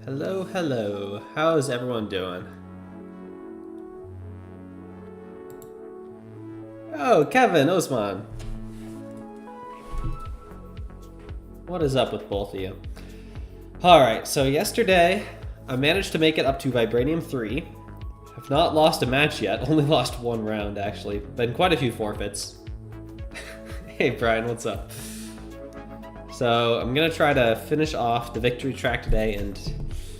Hello, hello. How's everyone doing? Oh, Kevin, Osman. What is up with both of you? Alright, so yesterday I managed to make it up to Vibranium 3. Have not lost a match yet, only lost one round actually. Been quite a few forfeits. Hey Brian, what's up? So I'm gonna try to finish off the victory track today and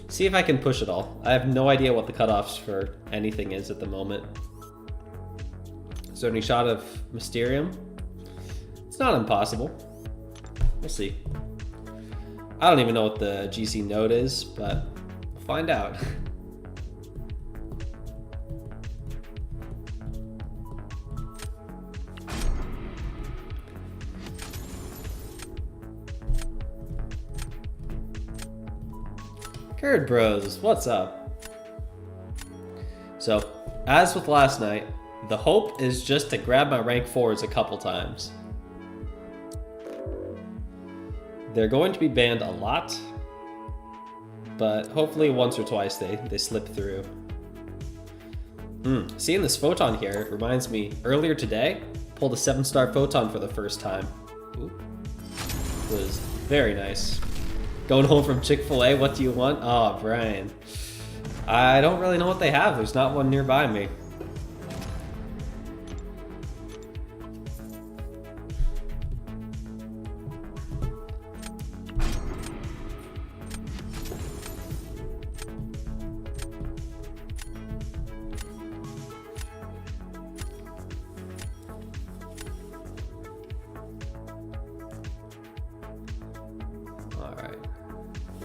see if I can push it all. I have no idea what the cutoffs for anything is at the moment. Is there any shot of Mysterium? It's not impossible. We'll see. I don't even know what the GC node is, but we'll find out. Curd Bros, what's up? So, as with last night, the hope is just to grab my rank 4s a couple times. They're going to be banned a lot, but hopefully once or twice they slip through. Seeing this photon here reminds me, earlier today, pulled a 7-star photon for the first time. Ooh. It was very nice. Going home from Chick-fil-A, what do you want? Oh, Brian. I don't really know what they have. There's not one nearby me.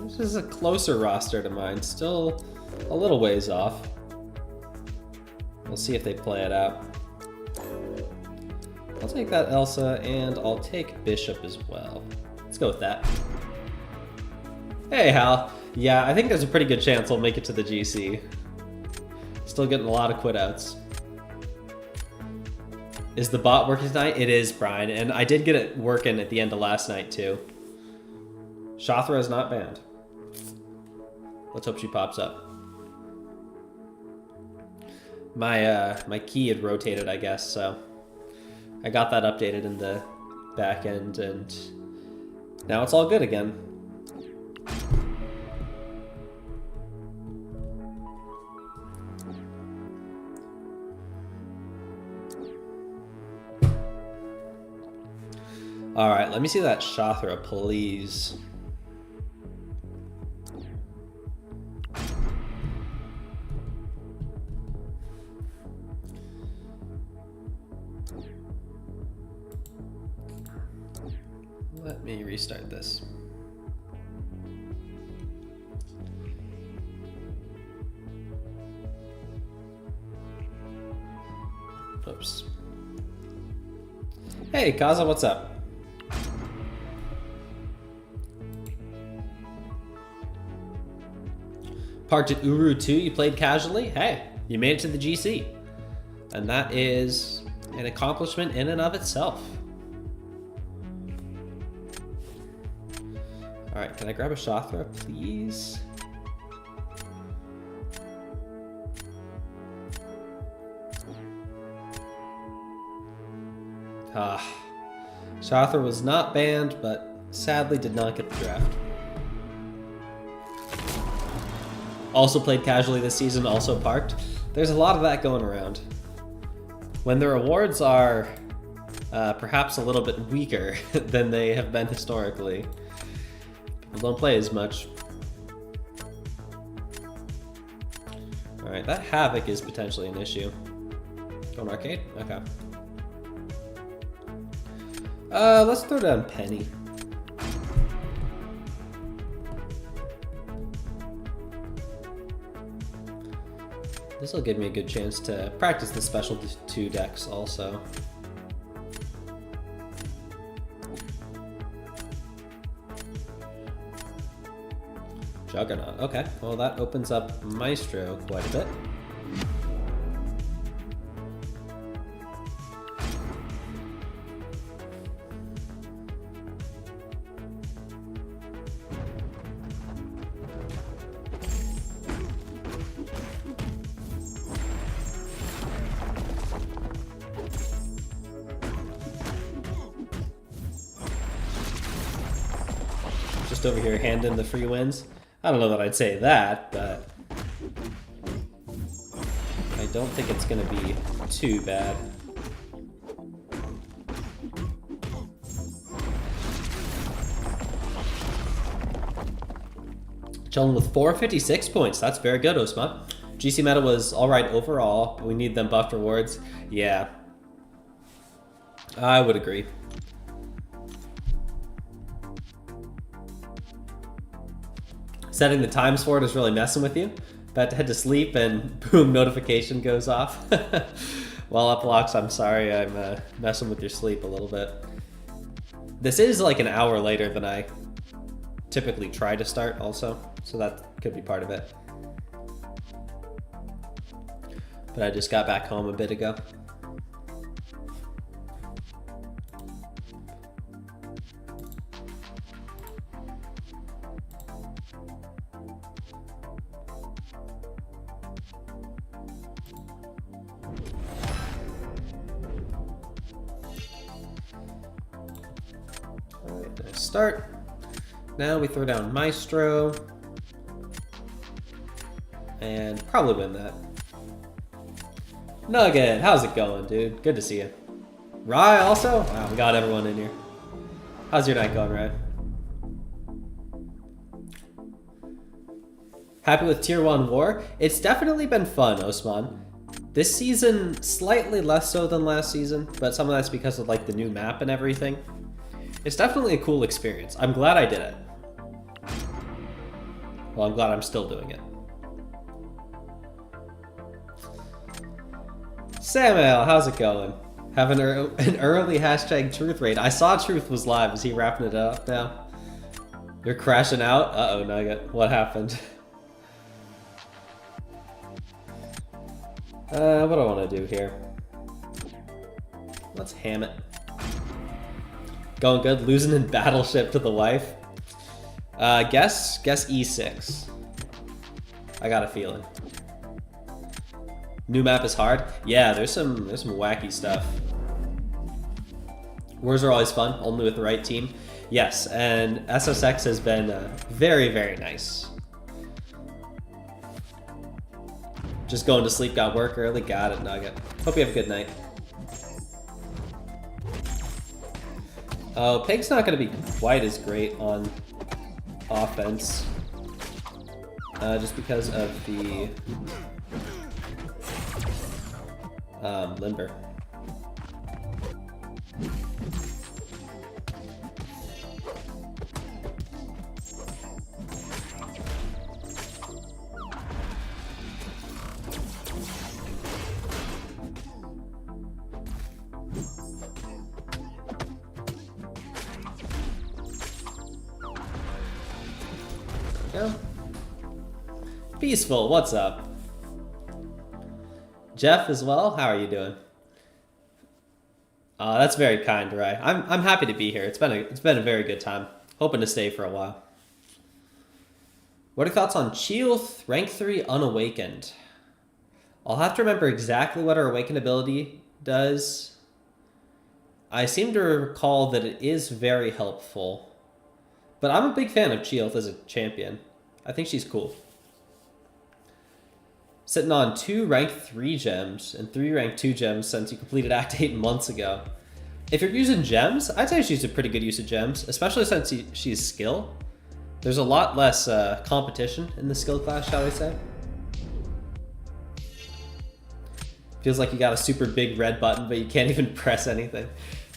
This is a closer roster to mine, still a little ways off. We'll see if they play it out. I'll take that Elsa, and I'll take Bishop as well. Let's go with that. Hey, Hal. Yeah, I think there's a pretty good chance I'll make it to the GC. Still getting a lot of quit outs. Is the bot working tonight? It is, Brian, and I did get it working at the end of last night, too. Shothra is not banned. Let's hope she pops up. My key had rotated, I guess, so I got that updated in the back end, and now it's all good again. All right, let me see that Shothra, please. Let me restart this. Oops. Hey, Kaza, what's up? Parked at Uru 2, you played casually? Hey, you made it to the GC. And that is an accomplishment in and of itself. Alright, can I grab a Shothra, please? Shothra was not banned, but sadly did not get the draft. Also played casually this season, also parked. There's a lot of that going around. When the rewards are perhaps a little bit weaker than they have been historically, people don't play as much. Alright, that Havoc is potentially an issue. Going arcade? Okay. Let's throw down Penny. This will give me a good chance to practice the special 2 decks also. Juggernaut, okay. Well, that opens up Maestro quite a bit. Just over here handing the free wins. I don't know that I'd say that, but I don't think it's gonna be too bad. Chilling with 456 points. That's very good, Osman. GC meta was alright overall, but we need them buffed rewards. Yeah. I would agree. Setting the times for it is really messing with you. About to head to sleep and boom, notification goes off. Well, Uplox, I'm sorry, I'm messing with your sleep a little bit. This is like an hour later than I typically try to start also, so that could be part of it. But I just got back home a bit ago. Alright, nice start. Now we throw down Maestro. And probably win that. Nugget, how's it going, dude? Good to see you. Rye also? Wow, we got everyone in here. How's your night going, Rye? Happy with Tier 1 War? It's definitely been fun, Osman. This season, slightly less so than last season, but some of that's because of like the new map and everything. It's definitely a cool experience. I'm glad I did it. Well, I'm glad I'm still doing it. Samuel, how's it going? Having an early hashtag truth raid. I saw Truth was live. Is he wrapping it up now? You're crashing out? Uh-oh, Nugget. What happened? What do I want to do here? Let's ham it. Going good. Losing in Battleship to the wife. Guess E6. I got a feeling. New map is hard. Yeah, there's some wacky stuff. Wars are always fun, only with the right team. Yes, and SSX has been very, very nice. Just going to sleep, got work early. Got it, Nugget. Hope you have a good night. Oh, Pig's not going to be quite as great on offense. Just because of the Limber. There we go. Peaceful, what's up? Jeff as well, how are you doing? That's very kind, Ray. I'm happy to be here. It's been a very good time. Hoping to stay for a while. What are your thoughts on Chioth, rank 3 unawakened? I'll have to remember exactly what her awakened ability does. I seem to recall that it is very helpful. But I'm a big fan of Chioth as a champion. I think she's cool. Sitting on 2 rank 3 gems and 3 rank 2 gems since you completed Act 8 months ago. If you're using gems, I'd say she's a pretty good use of gems, especially since she's skill. There's a lot less competition in the skill class, shall we say. Feels like you got a super big red button, but you can't even press anything.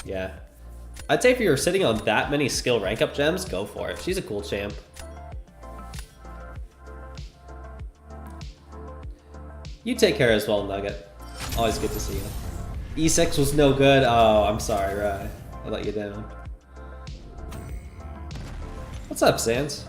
Yeah. I'd say if you're sitting on that many skill rank up gems, go for it. She's a cool champ. You take care as well, Nugget. Always good to see you. E6 was no good. Oh, I'm sorry, Rye. I let you down. What's up, Sans?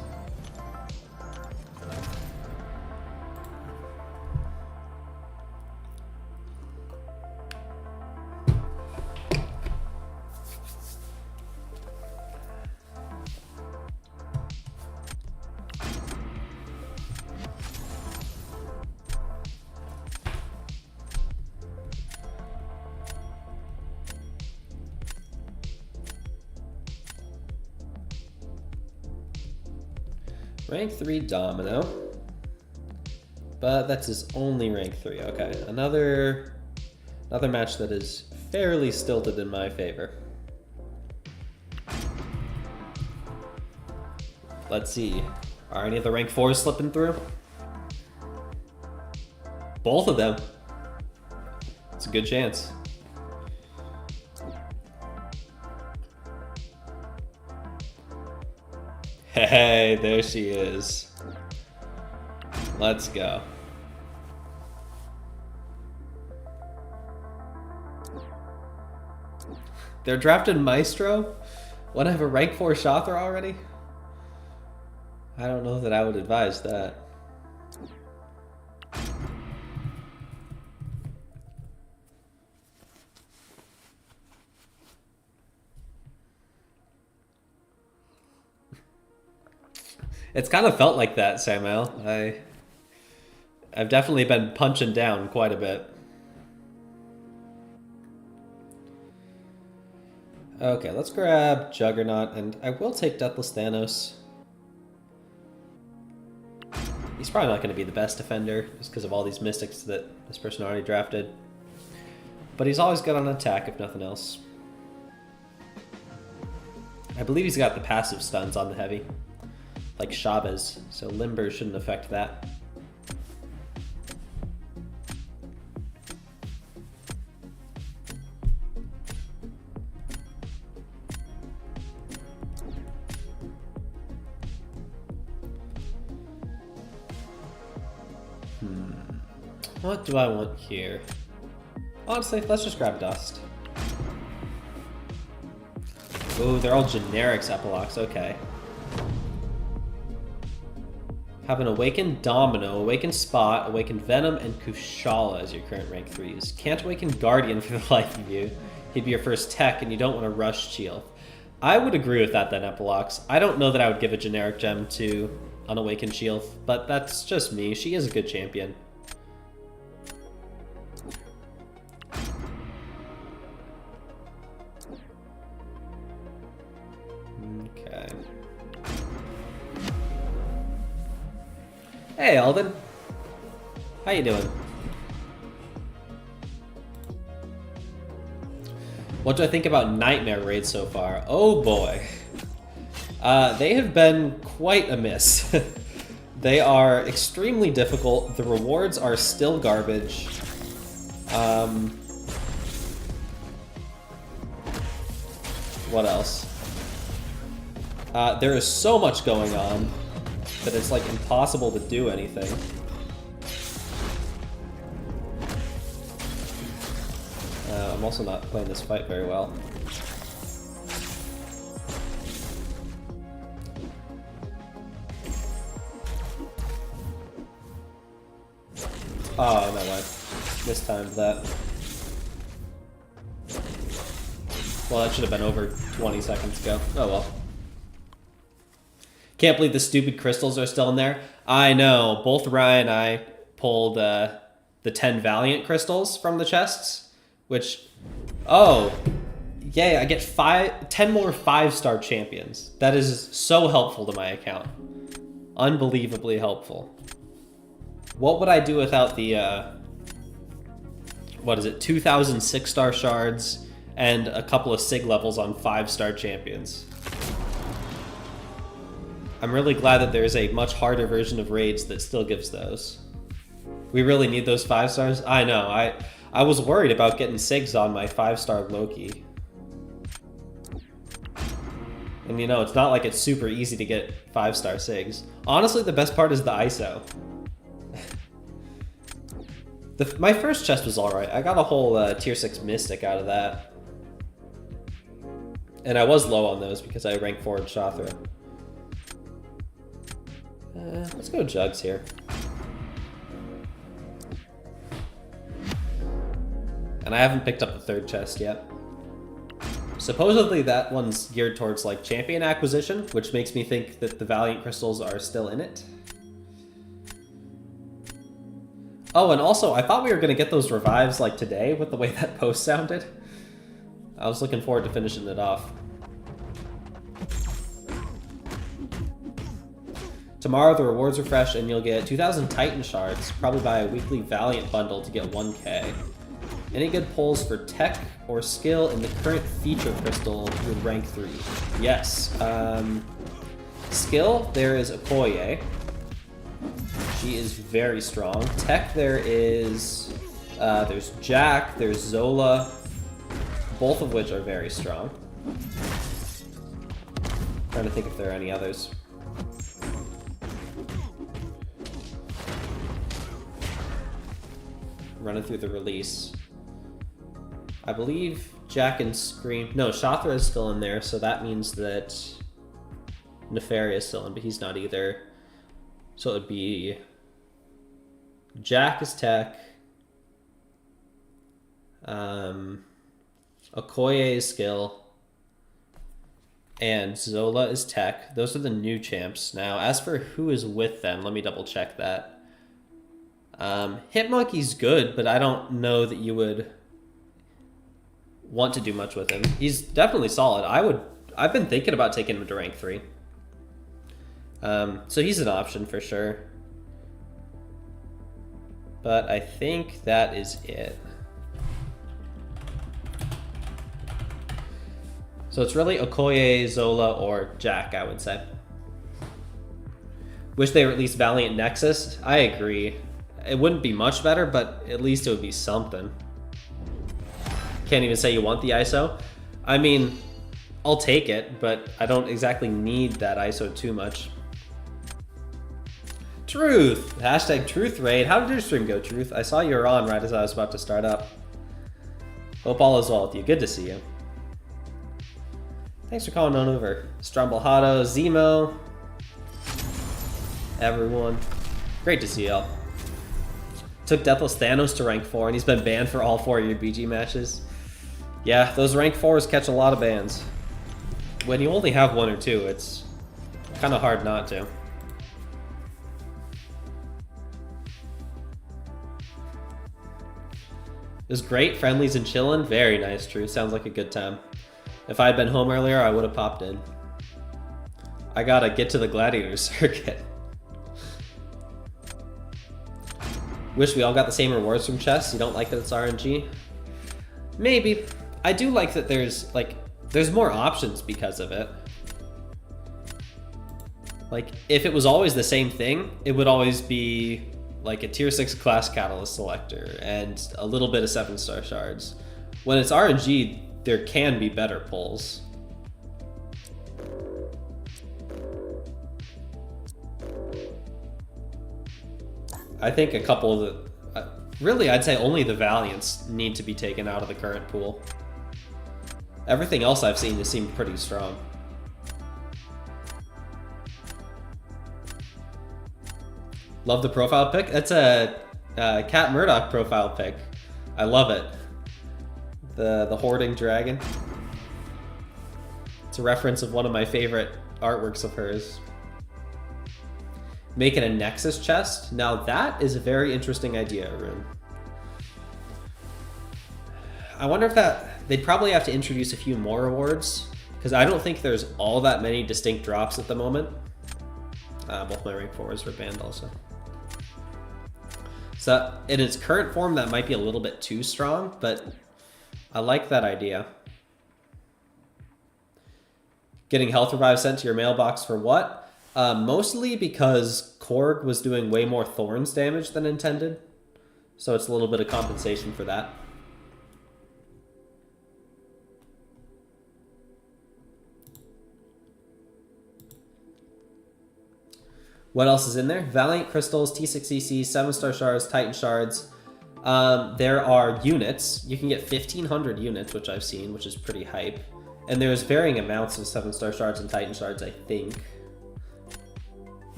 Rank 3 Domino. But that's his only rank 3. Okay, another match that is fairly stilted in my favor. Let's see. Are any of the rank 4s slipping through? Both of them. It's a good chance. Hey, there she is. Let's go. They're drafted Maestro when I have a rank 4 Shothra already? I don't know that I would advise that. It's kind of felt like that, SadHela. I've definitely been punching down quite a bit. Okay, let's grab Juggernaut, and I will take DeathlessThanos. He's probably not going to be the best defender, just because of all these mystics that this person already drafted. But he's always good on attack, if nothing else. I believe he's got the passive stuns on the heavy, like Shabaz, so Limber shouldn't affect that. What do I want here? Honestly, let's just grab Dust. Ooh, they're all generics epilogues, okay. Have an Awakened Domino, Awakened Spot, Awakened Venom, and Kushala as your current rank 3s. Can't Awaken Guardian for the life of you. He'd be your first tech, and you don't want to rush Shield. I would agree with that then, epilogues. I don't know that I would give a generic gem to Unawakened Shield, but that's just me. She is a good champion. Okay. Hey, Alden. How you doing? What do I think about Nightmare raids so far? Oh boy. They have been quite a miss. They are extremely difficult. The rewards are still garbage. What else? There is so much going on that it's like impossible to do anything. I'm also not playing this fight very well. Oh, no way. Mistimed that. Well, that should have been over 20 seconds ago. Oh well. Can't believe the stupid crystals are still in there. I know. Both Ryan and I pulled the 10 Valiant crystals from the chests, which... Oh! Yay, I get 10 more 5-star champions. That is so helpful to my account. Unbelievably helpful. What would I do without the, what is it, 2,000 6-star shards and a couple of SIG levels on 5-star champions? I'm really glad that there's a much harder version of raids that still gives those. We really need those 5 stars? I know, I was worried about getting SIGs on my 5-star Loki. And you know, it's not like it's super easy to get 5-star SIGs. Honestly, the best part is the ISO. My first chest was alright. I got a whole tier 6 Mystic out of that. And I was low on those because I ranked 4 in Shothra. Let's go Jugs here. And I haven't picked up the 3rd chest yet. Supposedly that one's geared towards like champion acquisition, which makes me think that the Valiant crystals are still in it. Oh, and also, I thought we were going to get those revives like today with the way that post sounded. I was looking forward to finishing it off. Tomorrow the rewards refresh and you'll get 2,000 Titan shards. Probably buy a weekly Valiant bundle to get 1K. Any good pulls for tech or skill in the current feature crystal with rank 3? Yes. Skill, there is Okoye. She is very strong. Tech, there is... there's Jack, there's Zola. Both of which are very strong. Trying to think if there are any others. Running through the release. I believe Jack and Scream... No, Shathra is still in there, so that means that Nefaria is still in, but he's not either. So it would be... Jack is tech. Okoye is skill. And Zola is tech. Those are the new champs. Now, as for who is with them, let me double check that. Hitmonkey's good, but I don't know that you would want to do much with him. He's definitely solid. I've been thinking about taking him to rank 3. So he's an option for sure. But I think that is it. So it's really Okoye, Zola, or Jack, I would say. Wish they were at least Valiant Nexus. I agree. It wouldn't be much better, but at least it would be something. Can't even say you want the ISO. I mean, I'll take it, but I don't exactly need that ISO too much. Truth! Hashtag Truth Raid. How did your stream go, Truth? I saw you were on right as I was about to start up. Hope all is well with you. Good to see you. Thanks for calling on over. Strumblehado, Zemo, everyone. Great to see y'all. Took DeathlessThanos to rank 4, and he's been banned for all 4 of your BG matches. Yeah, those rank 4s catch a lot of bans. When you only have 1 or 2, it's kind of hard not to. It was great, friendlies and chillin'. Very nice, True. Sounds like a good time. If I had been home earlier, I would have popped in. I gotta get to the gladiator circuit. Wish we all got the same rewards from chests. You don't like that it's RNG? Maybe. I do like that there's more options because of it. Like, if it was always the same thing, it would always be like a tier 6 class catalyst selector and a little bit of 7-star shards. When it's RNG, there can be better pulls. I think a couple of the... really, I'd say only the Valiants need to be taken out of the current pool. Everything else I've seen has seemed pretty strong. Love the profile pic. That's a Cat Murdoch profile pic. I love it. The hoarding dragon. It's a reference of one of my favorite artworks of hers. Making a Nexus chest. Now that is a very interesting idea, Arun. I wonder if they'd probably have to introduce a few more rewards, because I don't think there's all that many distinct drops at the moment. Both my rank 4s were banned also. So in its current form, that might be a little bit too strong, but I like that idea. Getting health revive sent to your mailbox for what? Mostly because Korg was doing way more thorns damage than intended. So it's a little bit of compensation for that. What else is in there? Valiant Crystals, T6EC, 7-star shards, Titan shards. There are units. You can get 1,500 units, which I've seen, which is pretty hype. And there's varying amounts of 7-star shards and Titan shards, I think.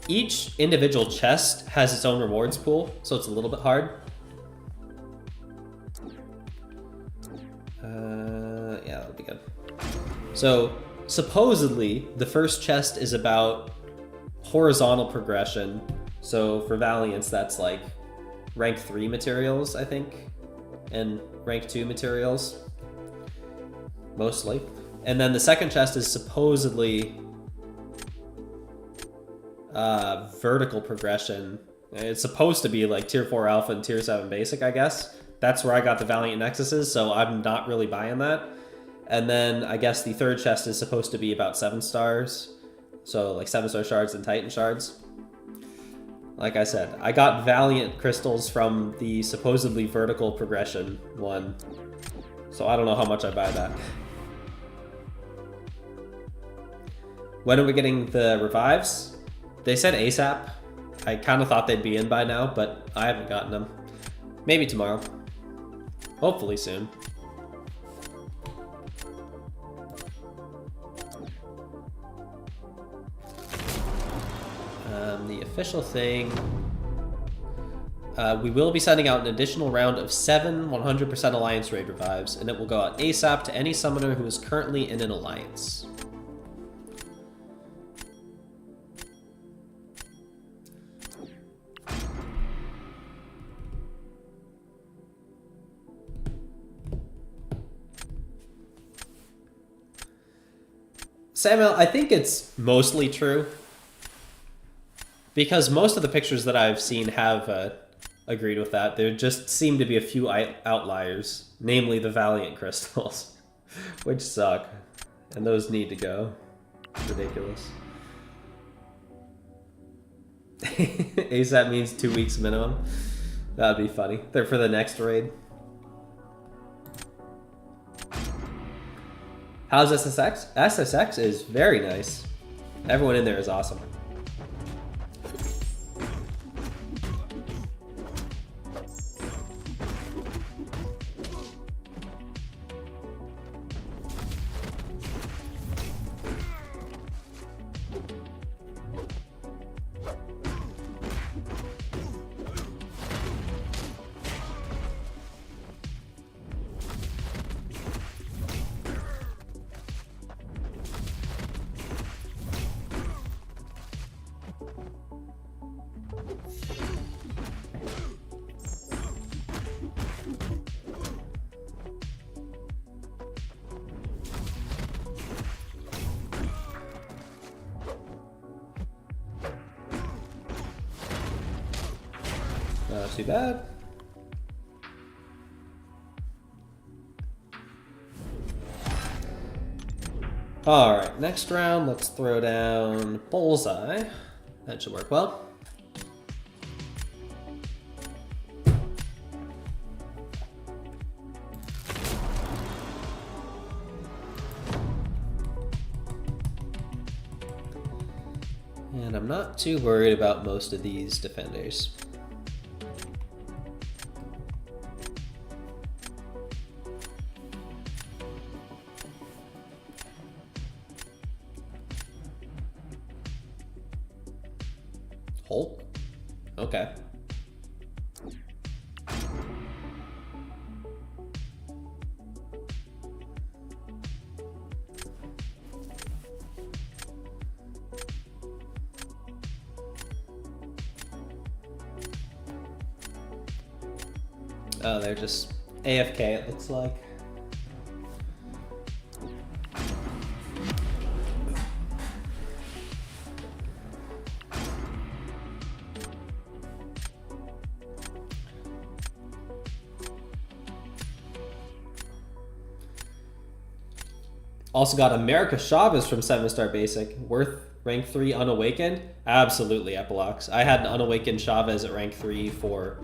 Each individual chest has its own rewards pool, so it's a little bit hard. Yeah, that'll be good. So, supposedly, the first chest is about horizontal progression. So for Valiants, that's like rank 3 materials, I think, and rank 2 materials, mostly. And then the second chest is supposedly vertical progression. It's supposed to be like tier 4 alpha and tier 7 basic, I guess. That's where I got the Valiant Nexuses, so I'm not really buying that. And then I guess the third chest is supposed to be about 7 stars. So like 7-star shards and Titan shards. Like I said, I got Valiant crystals from the supposedly vertical progression one. So I don't know how much I buy that. When are we getting the revives? They said ASAP. I kind of thought they'd be in by now, but I haven't gotten them. Maybe tomorrow. Hopefully soon. The official thing. We will be sending out an additional round of 7 100% Alliance Raid revives, and it will go out ASAP to any summoner who is currently in an alliance. Samuel, I think it's mostly true. Because most of the pictures that I've seen have agreed with that. There just seem to be a few outliers, namely the Valiant crystals, which suck. And those need to go. Ridiculous. ASAP means 2 weeks minimum. That'd be funny. They're for the next raid. How's SSX? SSX is very nice. Everyone in there is awesome. Not too bad. Alright, next round, let's throw down Bullseye. That should work well. And I'm not too worried about most of these defenders. Hulk? Okay. Oh, they're just AFK, it looks like. Also got America Chavez from 7-star basic. Worth rank 3 unawakened? Absolutely, Epilox. I had an unawakened Chavez at rank 3 for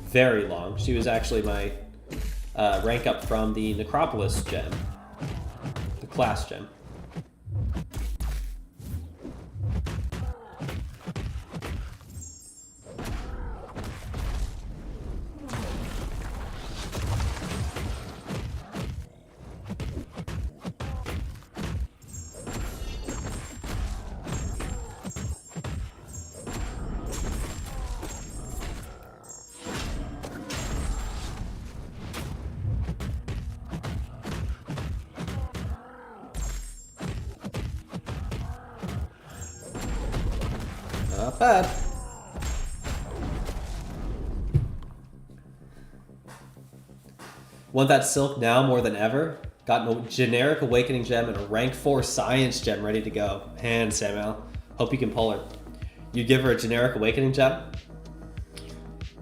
very long. She was actually my rank up from the Necropolis gem. The class gem. Not bad. Want that silk now more than ever? Got a generic awakening gem and a rank 4 science gem ready to go. Man, Samuel. Hope you can pull her. You give her a generic awakening gem?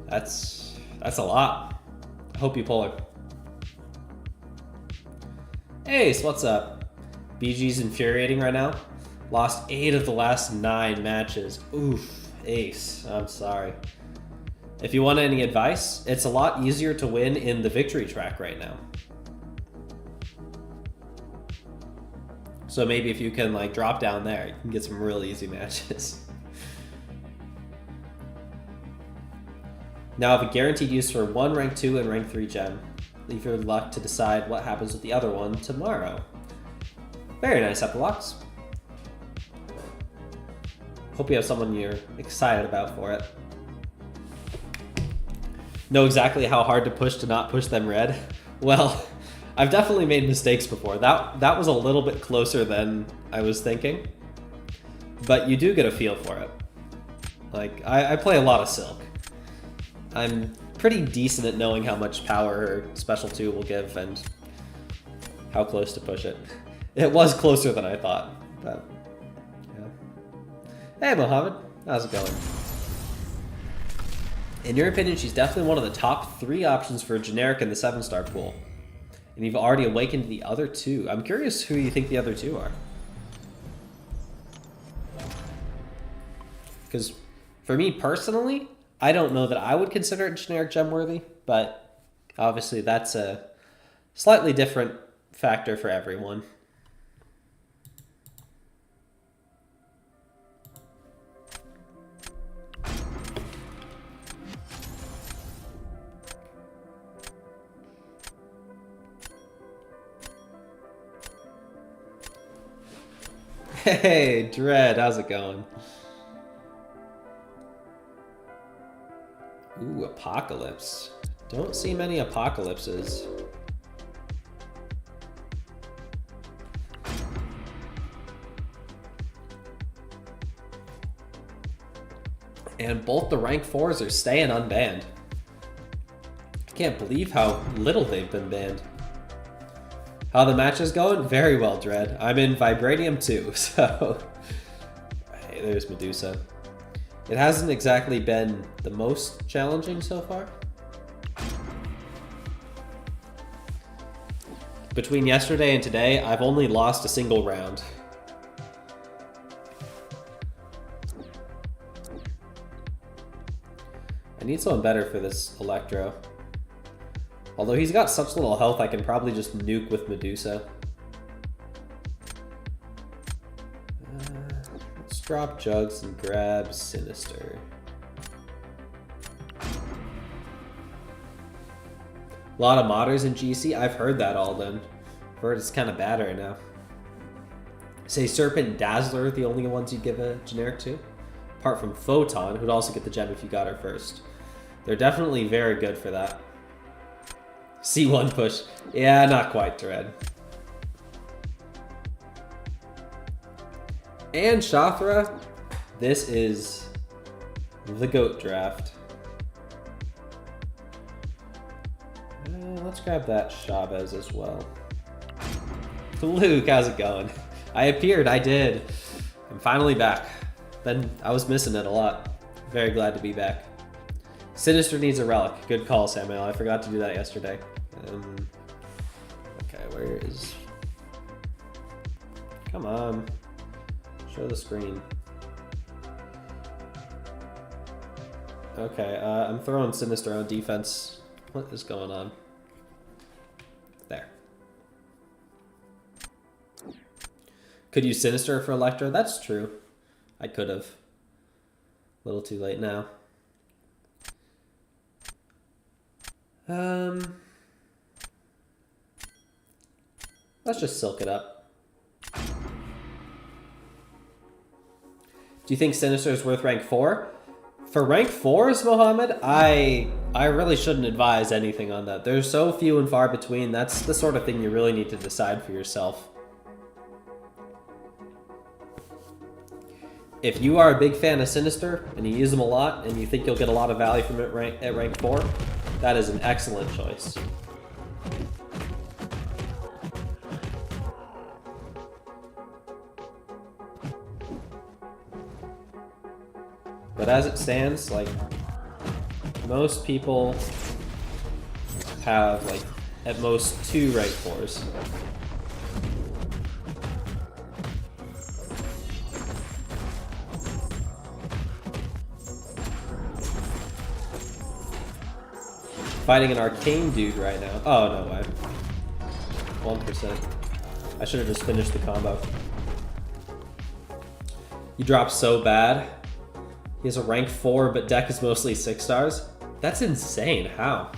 That's a lot. I hope you pull her. Ace, what's up? BG's infuriating right now. Lost 8 of the last 9 matches. Oof, Ace, I'm sorry. If you want any advice, it's a lot easier to win in the victory track right now. So maybe if you can like drop down there, you can get some really easy matches. Now have a guaranteed use for 1 rank 2 and rank 3 gem. Leave your luck to decide what happens with the other one tomorrow. Very nice, Epilocks. Hope you have someone you're excited about for it. Know exactly how hard to push to not push them red? Well, I've definitely made mistakes before. That was a little bit closer than I was thinking. But you do get a feel for it. Like, I play a lot of Silk. I'm pretty decent at knowing how much power her Special 2 will give and how close to push it. It was closer than I thought, but yeah. Hey, Mohammed. How's it going? In your opinion, she's definitely one of the top 3 options for a generic in the 7-star pool. And you've already awakened the other 2. I'm curious who you think the other 2 are. Because for me personally, I don't know that I would consider it generic gem worthy, but obviously that's a slightly different factor for everyone. Hey, Dread, how's it going? Ooh, Apocalypse. Don't see many Apocalypses. And both the rank 4s are staying unbanned. I can't believe how little they've been banned. How the match is going? Very well, Dread. I'm in Vibranium 2, so... Hey, there's Medusa. It hasn't exactly been the most challenging so far. Between yesterday and today, I've only lost a single round. I need someone better for this Electro. Although he's got such little health, I can probably just nuke with Medusa. Let's drop Jugs and grab Sinister. A lot of modders in GC? I've heard that, Alden. I've heard it's kind of bad right now. Say Serpent and Dazzler are the only ones you give a generic to? Apart from Photon, who'd also get the gem if you got her first. They're definitely very good for that. C1 push. Yeah, not quite, Dread. And Shathra, this is the GOAT draft. Let's grab that Chavez as well. Luke, how's it going? I appeared, I did. I'm finally back. I was missing it a lot. Very glad to be back. Sinister needs a relic. Good call, Samuel. I forgot to do that yesterday. Okay, where is... Come on. Show the screen. Okay, I'm throwing Sinister on defense. What is going on? There. Could use Sinister for Electro? That's true. I could have. A little too late now. Let's just silk it up. Do you think Sinister is worth rank 4? For rank 4s, Mohammed, I really shouldn't advise anything on that. There's so few and far between. That's the sort of thing you really need to decide for yourself. If you are a big fan of Sinister and you use them a lot and you think you'll get a lot of value from it at rank 4, that is an excellent choice. But as it stands, like, most people have, like, at most 2 rank 4s. Fighting an arcane dude right now. Oh, no way. 1%. I should have just finished the combo. You drop so bad. He has a rank 4, but deck is mostly 6 stars. That's insane. How?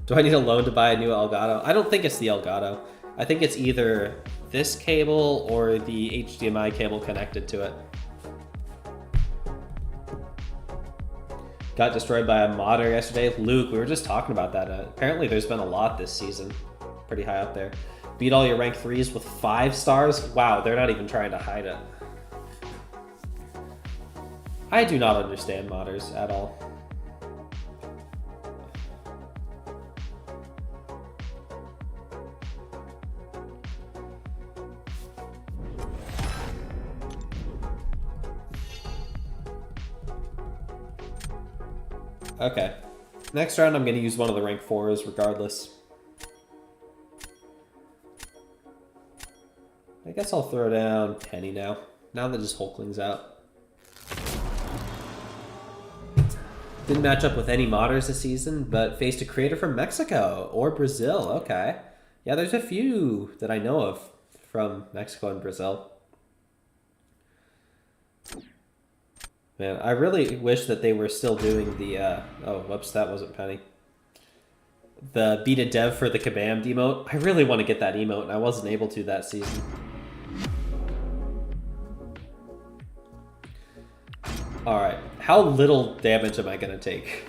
Do I need a loan to buy a new Elgato? I don't think it's the Elgato. I think it's either this cable or the HDMI cable connected to it. Got destroyed by a modder yesterday. Luke, we were just talking about that. Apparently there's been a lot this season. Pretty high up there. Beat all your rank 3s with 5 stars? Wow, they're not even trying to hide it. I do not understand modders at all. Okay. Next round, I'm going to use one of the rank 4s regardless. I guess I'll throw down Penny now. Now that his Hulkling's out. Didn't match up with any modders this season, but faced a creator from Mexico or Brazil. Okay. Yeah, there's a few that I know of from Mexico and Brazil. Man, I really wish that they were still doing the, oh, whoops, that wasn't Penny. The beat a dev for the Kabammed emote. I really want to get that emote, and I wasn't able to that season. Alright, how little damage am I going to take?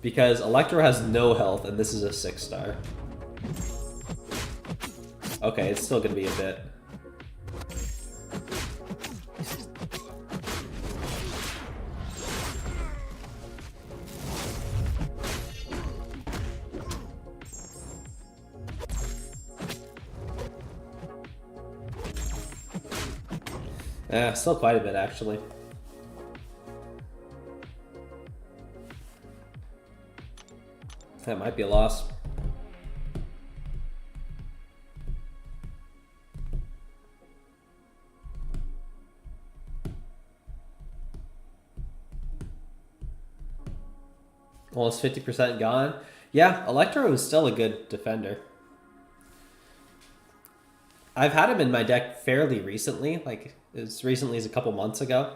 Because Electro has no health, and this is a 6-star. Okay, it's still going to be a bit. Yeah, still quite a bit, actually. That might be a loss. Almost 50% gone. Yeah, Electro is still a good defender. I've had him in my deck fairly recently, like as recently as a couple months ago.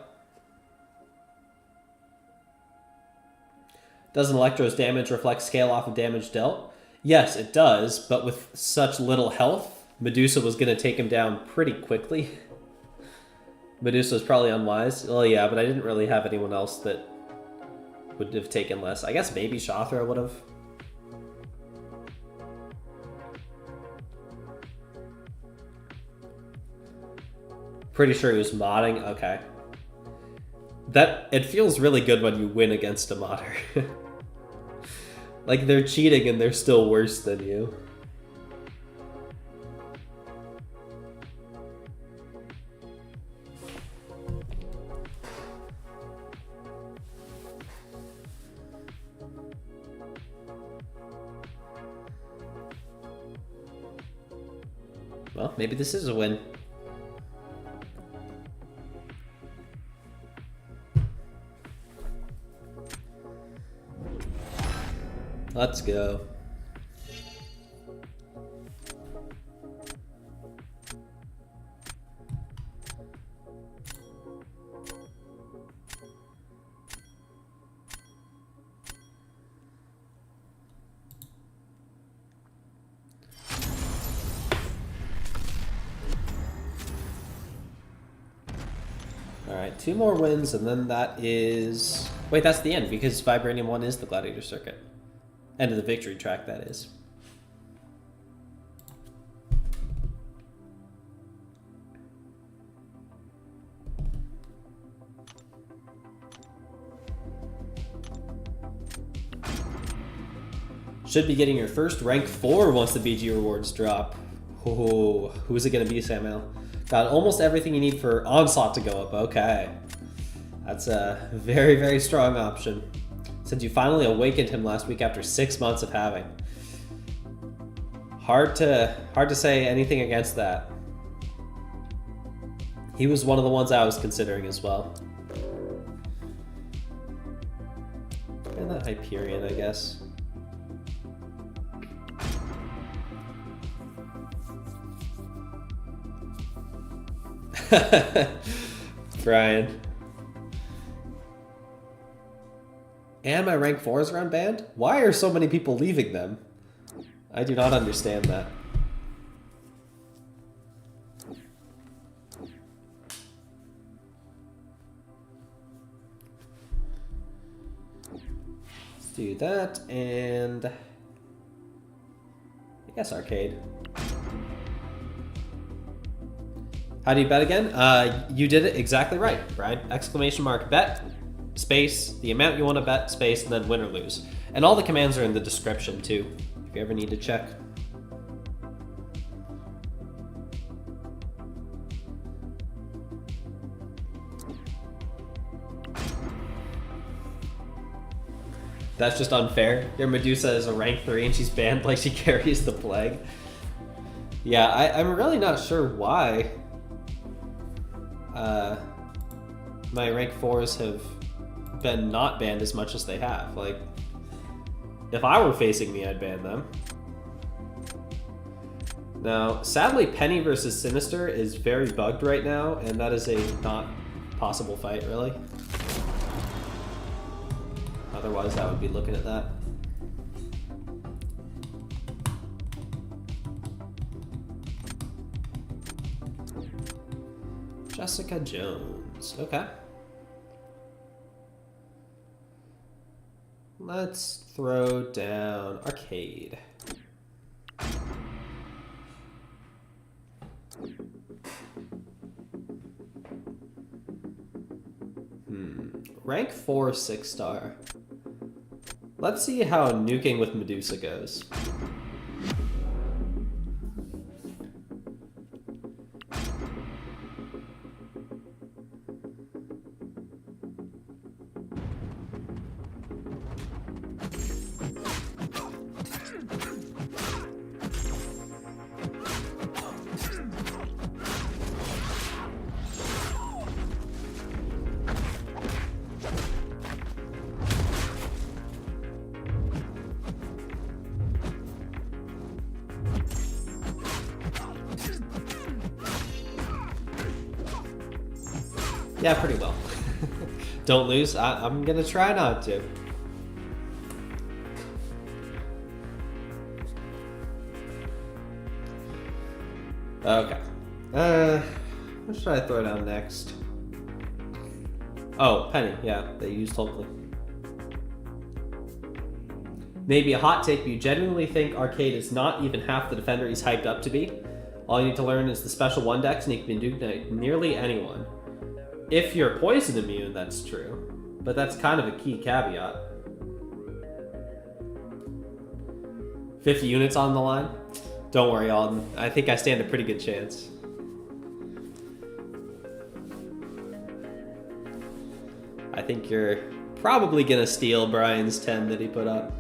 Doesn't Electro's damage reflect scale off of damage dealt? Yes, it does, but with such little health, Medusa was going to take him down pretty quickly. Medusa's probably unwise. Well, yeah, but I didn't really have anyone else that would have taken less. I guess maybe Shothra would have. Pretty sure he was modding. Okay. It feels really good when you win against a modder. Like they're cheating and they're still worse than you. Well, maybe this is a win. Let's go. All right, 2 more wins, and then that is... Wait, that's the end, because Vibranium 1 is the Gladiator Circuit. End of the victory track, that is. Should be getting your first rank 4 once the BG rewards drop. Oh, who is it going to be, Samuel? Got almost everything you need for Onslaught to go up. Okay. That's a very, very strong option. Since you finally awakened him last week after 6 months of having. Hard to say anything against that. He was one of the ones I was considering as well. And that Hyperion, I guess. Brian. And my rank 4s are unbanned? Why are so many people leaving them? I do not understand that. Let's do that, and I guess arcade. How do you bet again? You did it exactly right, Brian. Exclamation mark bet, space, the amount you want to bet, space, and then win or lose. And all the commands are in the description too, if you ever need to check. That's just unfair. Your Medusa is a rank 3 and she's banned like she carries the plague. Yeah, I'm really not sure why my rank 4s have been not banned as much as they have. Like, if I were facing me, I'd ban them. Now, sadly, Penny versus Sinister is very bugged right now, and that is a not possible fight, really. Otherwise, I would be looking at that. Jessica Jones, okay. Let's throw down arcade. Rank 4 6-star. Let's see how nuking with Medusa goes. Yeah, pretty well. Don't lose. I'm gonna try not to. Okay. What should I throw down next? Oh, Penny. Yeah, they used hopefully. Maybe a hot take, but you genuinely think Arcade is not even half the defender he's hyped up to be? All you need to learn is the special 1 dex and he can duke nearly anyone. If you're poison immune, that's true. But that's kind of a key caveat. 50 units on the line? Don't worry, Alden. I think I stand a pretty good chance. I think you're probably gonna steal Brian's 10 that he put up.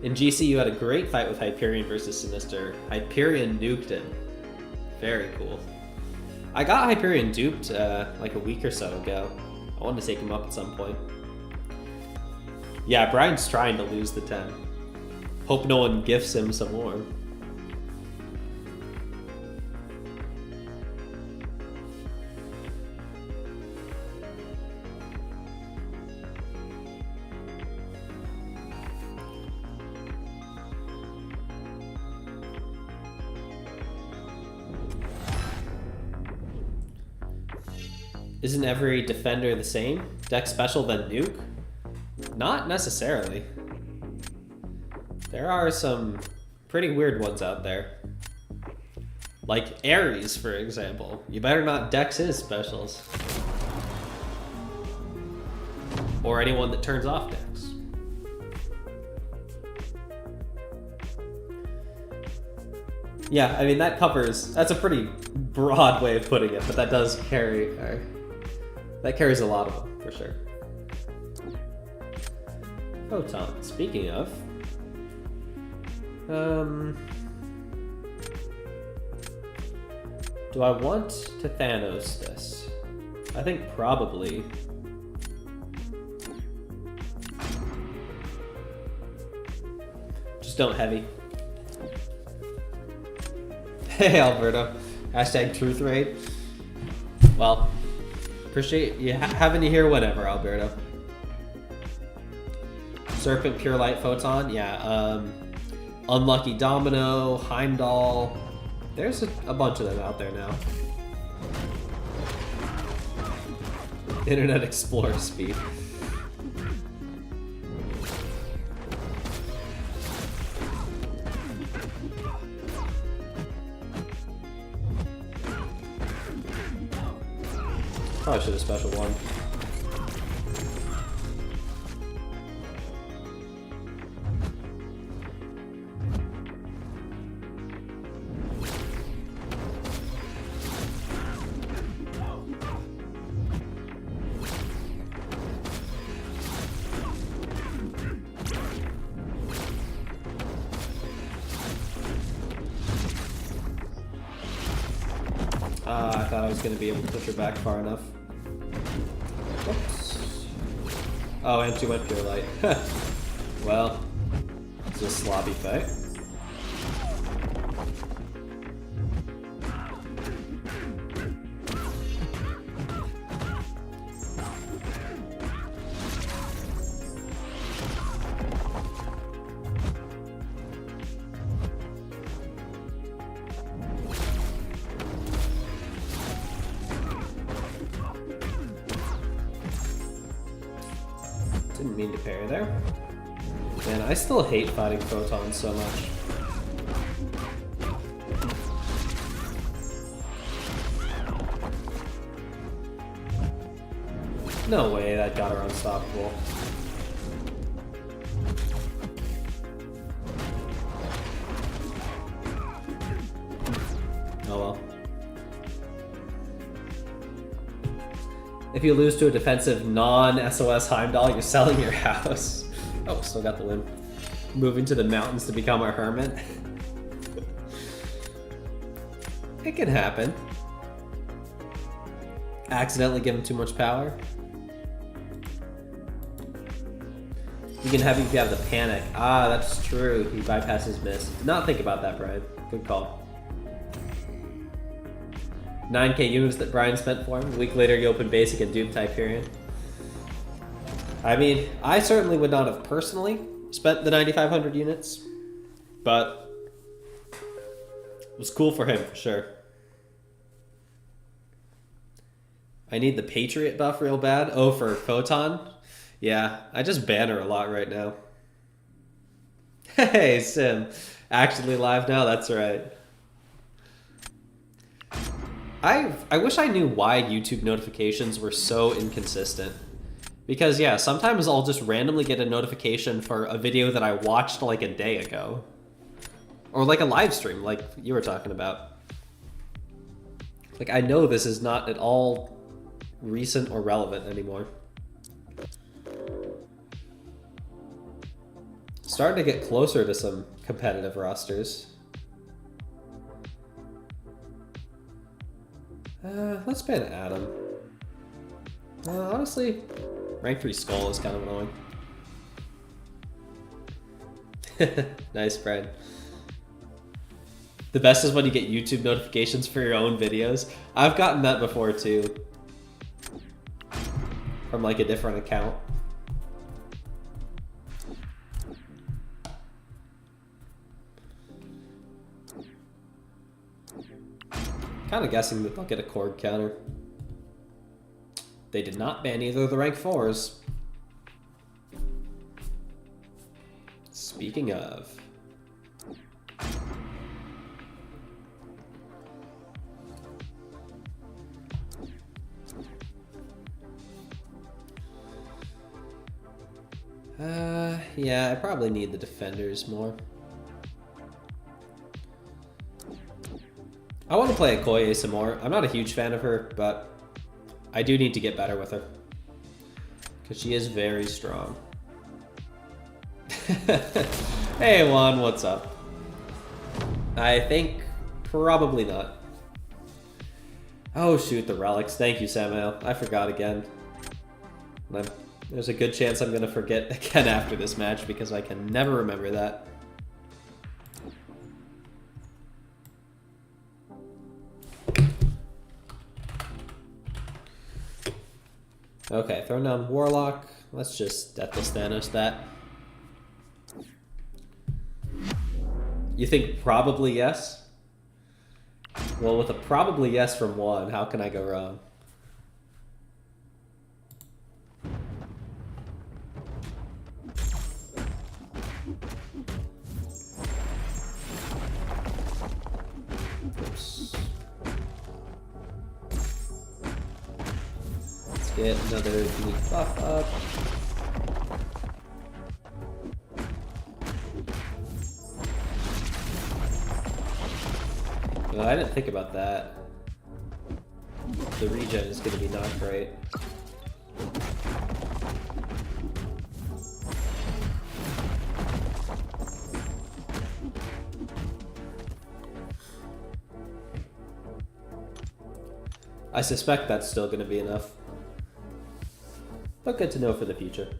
In GC, you had a great fight with Hyperion versus Sinister. Hyperion nuked him. Very cool. I got Hyperion duped like a week or so ago. I wanted to take him up at some point. Yeah, Brian's trying to lose the 10. Hope no one gifts him some more. Isn't every defender the same? Deck special then nuke? Not necessarily. There are some pretty weird ones out there. Like Ares, for example. You better not dex his specials. Or anyone that turns off decks. Yeah, I mean, that covers, that's a pretty broad way of putting it, but that does carry, that carries a lot of them, for sure. Photon, speaking of, do I want to Thanos this? I think probably. Just don't heavy. Hey, Alberto. Hashtag truth rate. Well, appreciate you having you here whenever, Alberto. Serpent, Pure Light, Photon. Yeah, Unlucky Domino, Heimdall. There's a bunch of them out there now. Internet Explorer speed. Probably should have special one. I thought I was going to be able to push her back far enough. Whoops. Oh, and she went Pure Light. Well, it's a sloppy fight. Didn't mean to parry there. Man, I still hate fighting photons so much. No way that got her unstoppable. Oh well. If you lose to a defensive non-SOS Heimdall, you're selling your house. Oh, still got the win. Moving to the mountains to become a hermit. It can happen. Accidentally give him too much power. You can have if you have the panic. Ah, that's true. He bypasses miss. Did not think about that, Brian. Good call. 9k units that Brian spent for him. A week later, you open basic and Doom Hyperion. I mean, I certainly would not have personally spent the 9,500 units, but it was cool for him for sure. I need the Patriot buff real bad. Oh, for Photon? Yeah, I just ban her a lot right now. Hey, Sim. Actually live now? That's right. I wish I knew why YouTube notifications were so inconsistent. Because yeah, sometimes I'll just randomly get a notification for a video that I watched like a day ago. Or like a live stream, like you were talking about. Like I know this is not at all recent or relevant anymore. Starting to get closer to some competitive rosters. Let's ban Adam. Honestly, rank 3 Skull is kind of annoying. Nice, Brian. The best is when you get YouTube notifications for your own videos. I've gotten that before too. From like a different account. Kind of guessing that they'll get a cord counter. They did not ban either of the rank 4s. Speaking of. Yeah, I probably need the defenders more. I want to play Okoye some more. I'm not a huge fan of her, but I do need to get better with her. Because she is very strong. Hey Juan, what's up? I think probably not. Oh shoot, the relics. Thank you, Samuel. I forgot again. There's a good chance I'm going to forget again after this match because I can never remember that. Okay, throwing down Warlock. Let's just DeathlessGuilly that. You think probably yes? Well, with a probably yes from one, how can I go wrong? Oops. Let's get another unique buff up. Well, I didn't think about that. The regen is going to be not great. I suspect that's still going to be enough. But good to know for the future.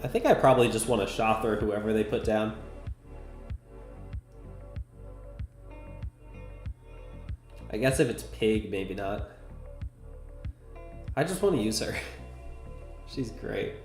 I think I probably just want to Shother whoever they put down. I guess if it's Pig, maybe not. I just want to use her. She's great.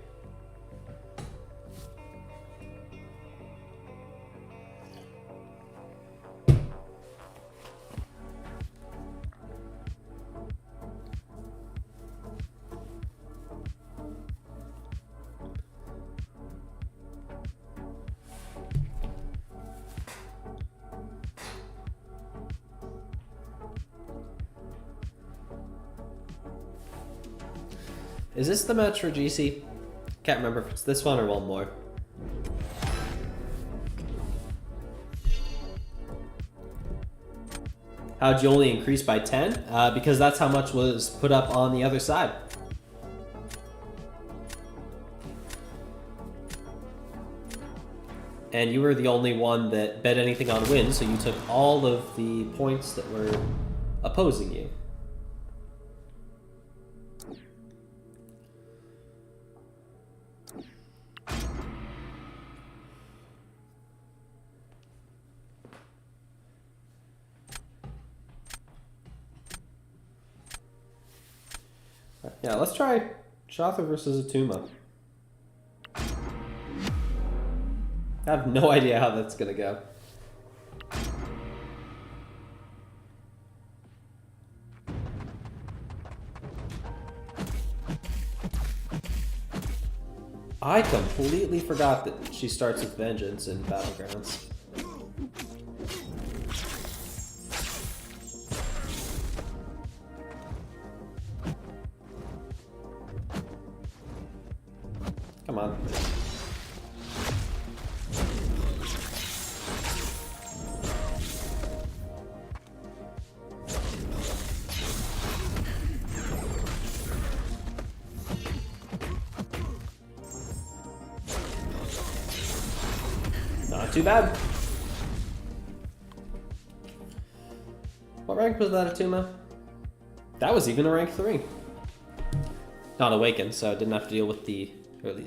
Is this the match for GC? Can't remember if it's this one or one more. How'd you only increase by 10? Because that's how much was put up on the other side. And you were the only one that bet anything on win, so you took all of the points that were opposing you. Yeah, let's try Shother versus Atuma. I have no idea how that's gonna go. I completely forgot that she starts with Vengeance in Battlegrounds. Come on. Not too bad. What rank was that, Atuma? That was even a rank 3. Not Awakened, so I didn't have to deal with the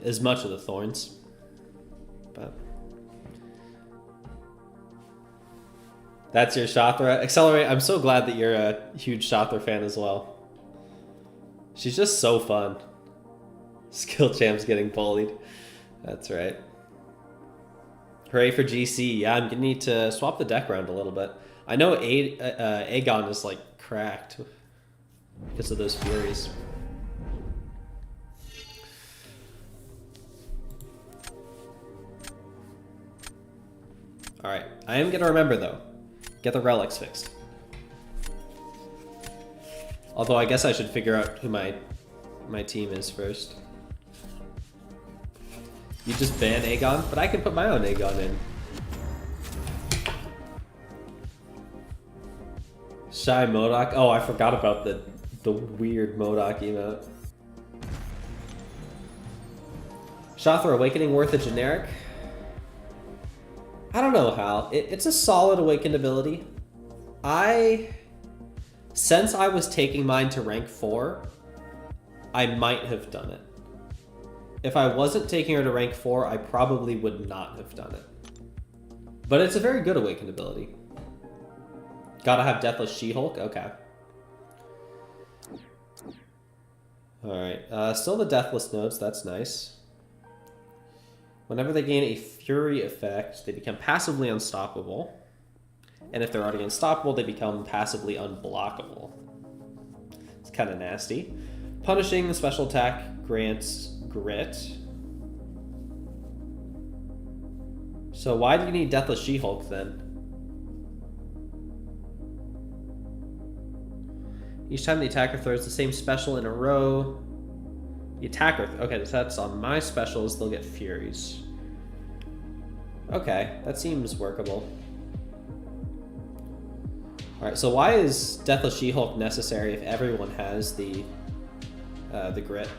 as much of the thorns. But that's your Shother. Accelerate, I'm so glad that you're a huge Shother fan as well. She's just so fun. Skill Champ's getting bullied. That's right. Hooray for GC. Yeah, I'm gonna need to swap the deck around a little bit. I know Aegon is like cracked because of those Furies. Alright, I am gonna remember though. Get the relics fixed. Although I guess I should figure out who my team is first. You just ban Aegon, but I can put my own Aegon in. Shy Modok. Oh, I forgot about the weird Modok emote. Shothra Awakening worth a generic? I don't know, Hal. It's a solid awakened ability. Since I was taking mine to rank 4, I might have done it. If I wasn't taking her to rank 4, I probably would not have done it. But it's a very good awakened ability. Gotta have Deathless She-Hulk? Okay. Alright, still the Deathless nodes, that's nice. Whenever they gain a Fury effect, they become passively unstoppable. And if they're already unstoppable, they become passively unblockable. It's kind of nasty. Punishing the special attack grants Grit. So why do you need Deathless She-Hulk then? Each time the attacker throws the same special in a row, the attacker... Okay, so that's on my specials, they'll get Furies. Okay, that seems workable. Alright, so why is Deathless She-Hulk necessary if everyone has the Grit?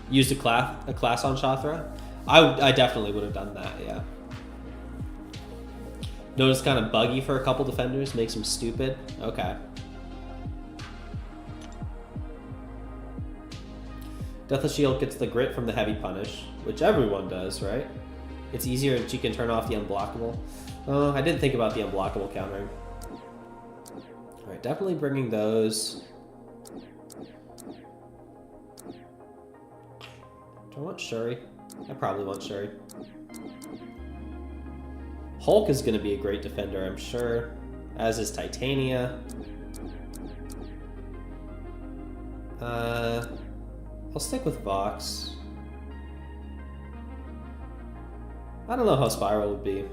Used a class on Shothra? I definitely would have done that, yeah. Notice kind of buggy for a couple defenders, makes them stupid. Okay. Deathless Shield gets the Grit from the heavy punish, which everyone does, right? It's easier and she can turn off the unblockable. Oh, I didn't think about the unblockable countering. Alright, definitely bringing those. Do I want Shuri? I probably want Shuri. Hulk is going to be a great defender, I'm sure. As is Titania. I'll stick with Vox. I don't know how Spiral would be.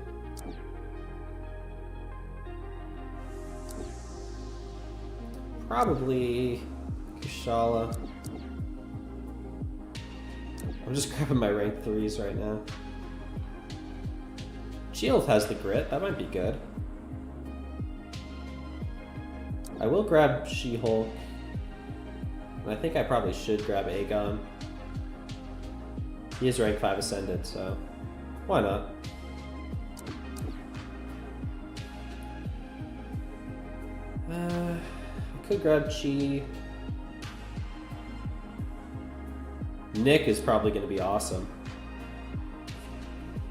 Probably Kushala. I'm just grabbing my rank 3s right now. Shield has the Grit, that might be good. I will grab She-Hulk. And I think I probably should grab Aegon. He is rank 5 Ascended, so why not? I could grab Chi. Nick is probably going to be awesome.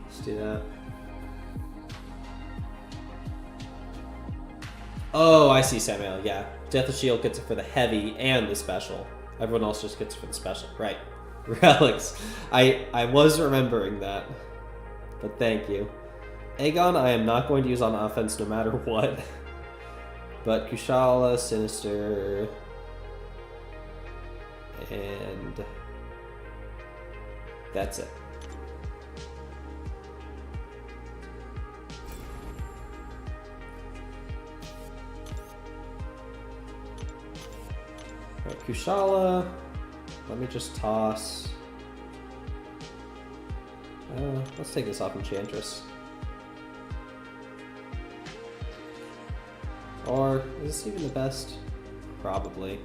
Let's do that. Oh, I see Samuel, yeah. Deathless Shield gets it for the heavy and the special. Everyone else just gets it for the special. Right. Relics. I was remembering that. But thank you. Aegon I am not going to use on offense no matter what. But Kushala, Sinister... and... that's it. Alright, Kushala. Let me just toss. Let's take this off Enchantress. Or is this even the best? Probably.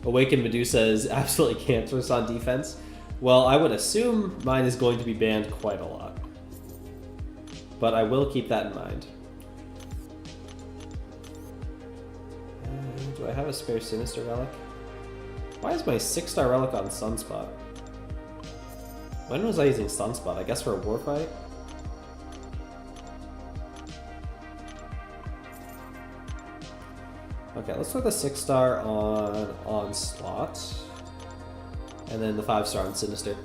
Awakened Medusa is absolutely cancerous on defense. Well, I would assume mine is going to be banned quite a lot. But I will keep that in mind. Do I have a spare Sinister Relic? Why is my 6-star relic on Sunspot? When was I using Sunspot? I guess for a war fight? Okay, let's put the 6-star on Onslaught. And then the 5-star on Sinister.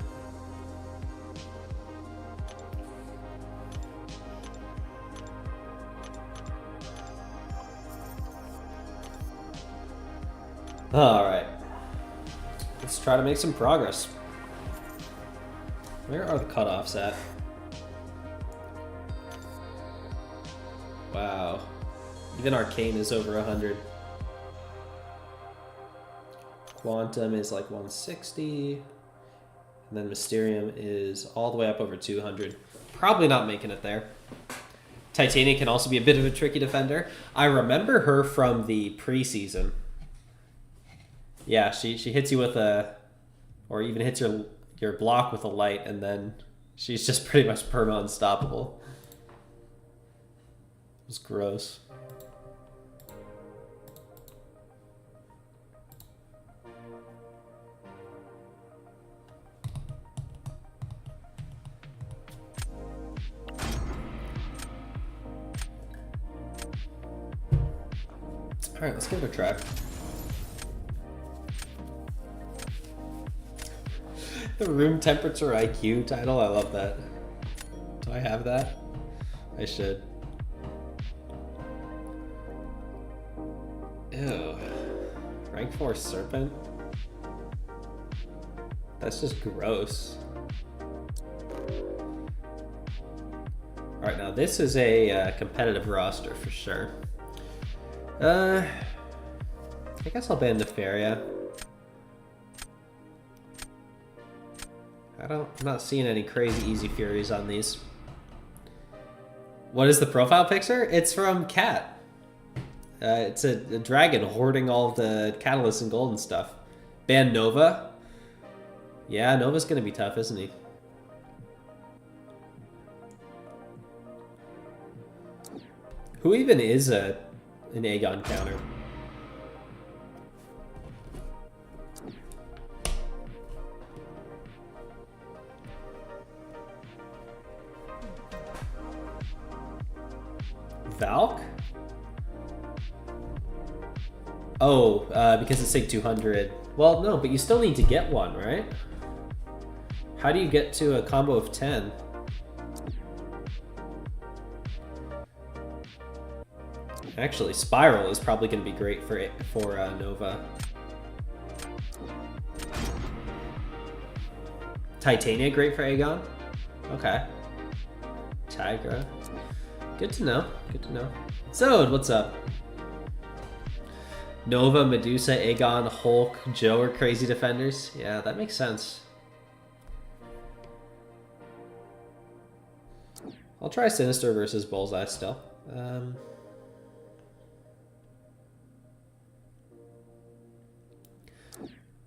Alright. Let's try to make some progress. Where are the cutoffs at? Wow. Even Arcane is over 100. Quantum is like 160. And then Mysterium is all the way up over 200. Probably not making it there. Titania can also be a bit of a tricky defender. I remember her from the preseason. Yeah, she hits you with a... Or even hits your block with a light, and then she's just pretty much perma unstoppable. It was gross. All right, let's give it a try. The room temperature IQ title, I love that. Do I have that? I should. Ew. Rank 4 Serpent? That's just gross. Alright, now this is a competitive roster for sure. I guess I'll ban Nefaria. I'm not seeing any crazy easy furies on these. What is the profile picture? It's from Cat. It's a dragon hoarding all of the catalysts and gold and stuff. Ban Nova. Yeah, Nova's gonna be tough, isn't he? Who even is an Aegon counter? Valk? Oh, because it's like 200. Well, no, but you still need to get one, right? How do you get to a combo of 10? Actually, Spiral is probably going to be great for Nova. Titania great for Aegon? Okay. Tigra. Good to know. Good to know. Zode, what's up? Nova, Medusa, Aegon, Hulk, Joe are crazy defenders. Yeah, that makes sense. I'll try Sinister versus Bullseye still.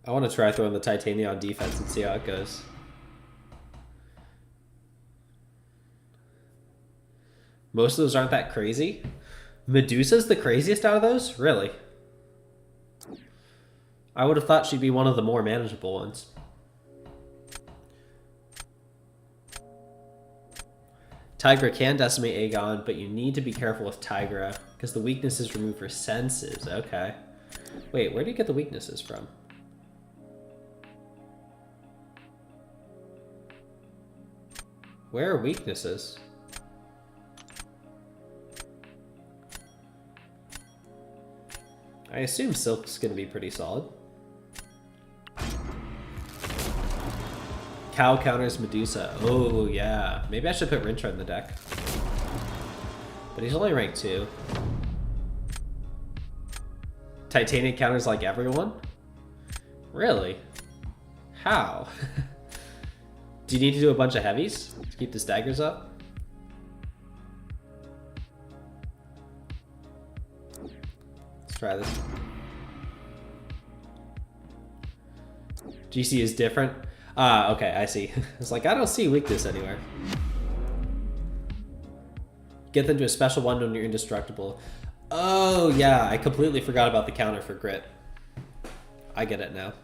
I want to try throwing the Titania on defense and see how it goes. Most of those aren't that crazy. Medusa's the craziest out of those? Really? I would have thought she'd be one of the more manageable ones. Tigra can decimate Aegon, but you need to be careful with Tigra, because the weaknesses remove her senses. Okay. Wait, where do you get the weaknesses from? Where are weaknesses? I assume Silk's gonna be pretty solid. Cow counters Medusa. Oh, yeah. Maybe I should put Rintra in the deck. But he's only rank 2. Titania counters like everyone? Really? How? Do you need to do a bunch of heavies to keep the staggers up? Let's try this. GC is different. Ah, okay, I see. It's like, I don't see weakness anywhere. Get them to a special one when you're indestructible. Oh, yeah, I completely forgot about the counter for grit. I get it now.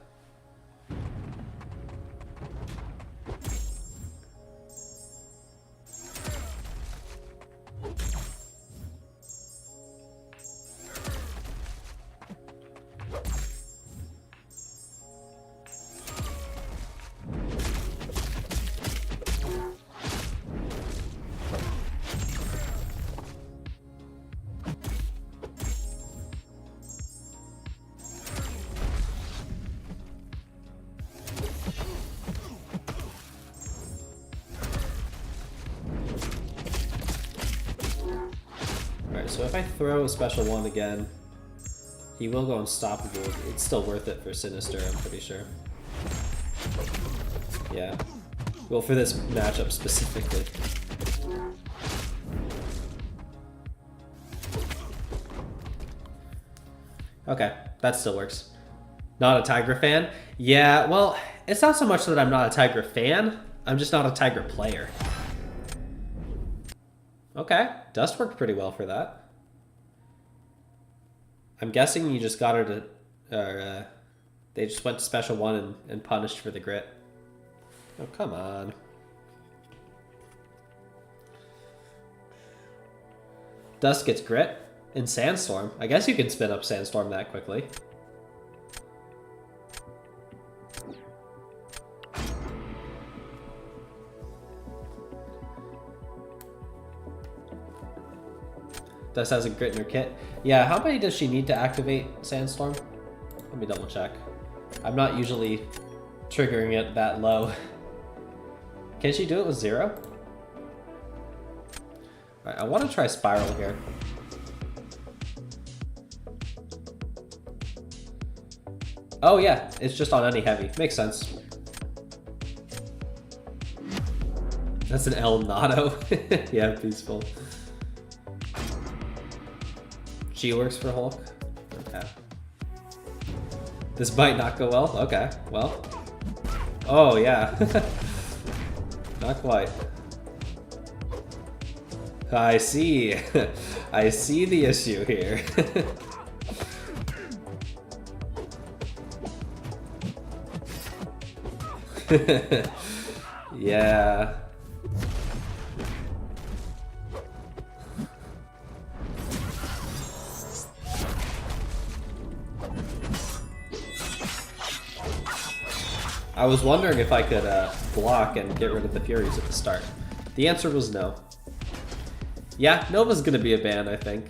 so if I throw a special one again, he will go unstoppable. It's still worth it for Sinister, I'm pretty sure. Yeah. Well, for this matchup specifically. Okay, that still works. Not a Tiger fan? Yeah, well, it's not so much that I'm not a Tiger fan, I'm just not a Tiger player. Okay, Dust worked pretty well for that. I'm guessing you just got her to, or they just went to special one and punished for the grit. Oh, come on. Dust gets grit in Sandstorm. I guess you can spin up Sandstorm that quickly. Dust has a grit in her kit. Yeah, how many does she need to activate Sandstorm? Let me double check. I'm not usually triggering it that low. Can she do it with 0? Alright, I want to try Spiral here. Oh yeah, it's just on any heavy. Makes sense. That's an El Nado. Yeah, peaceful. She works for Hulk. Okay. This might not go well. Okay, well. Oh yeah. Not quite. I see. I see the issue here. Yeah. I was wondering if I could block and get rid of the Furies at the start. The answer was no. Yeah, Nova's gonna be a ban, I think.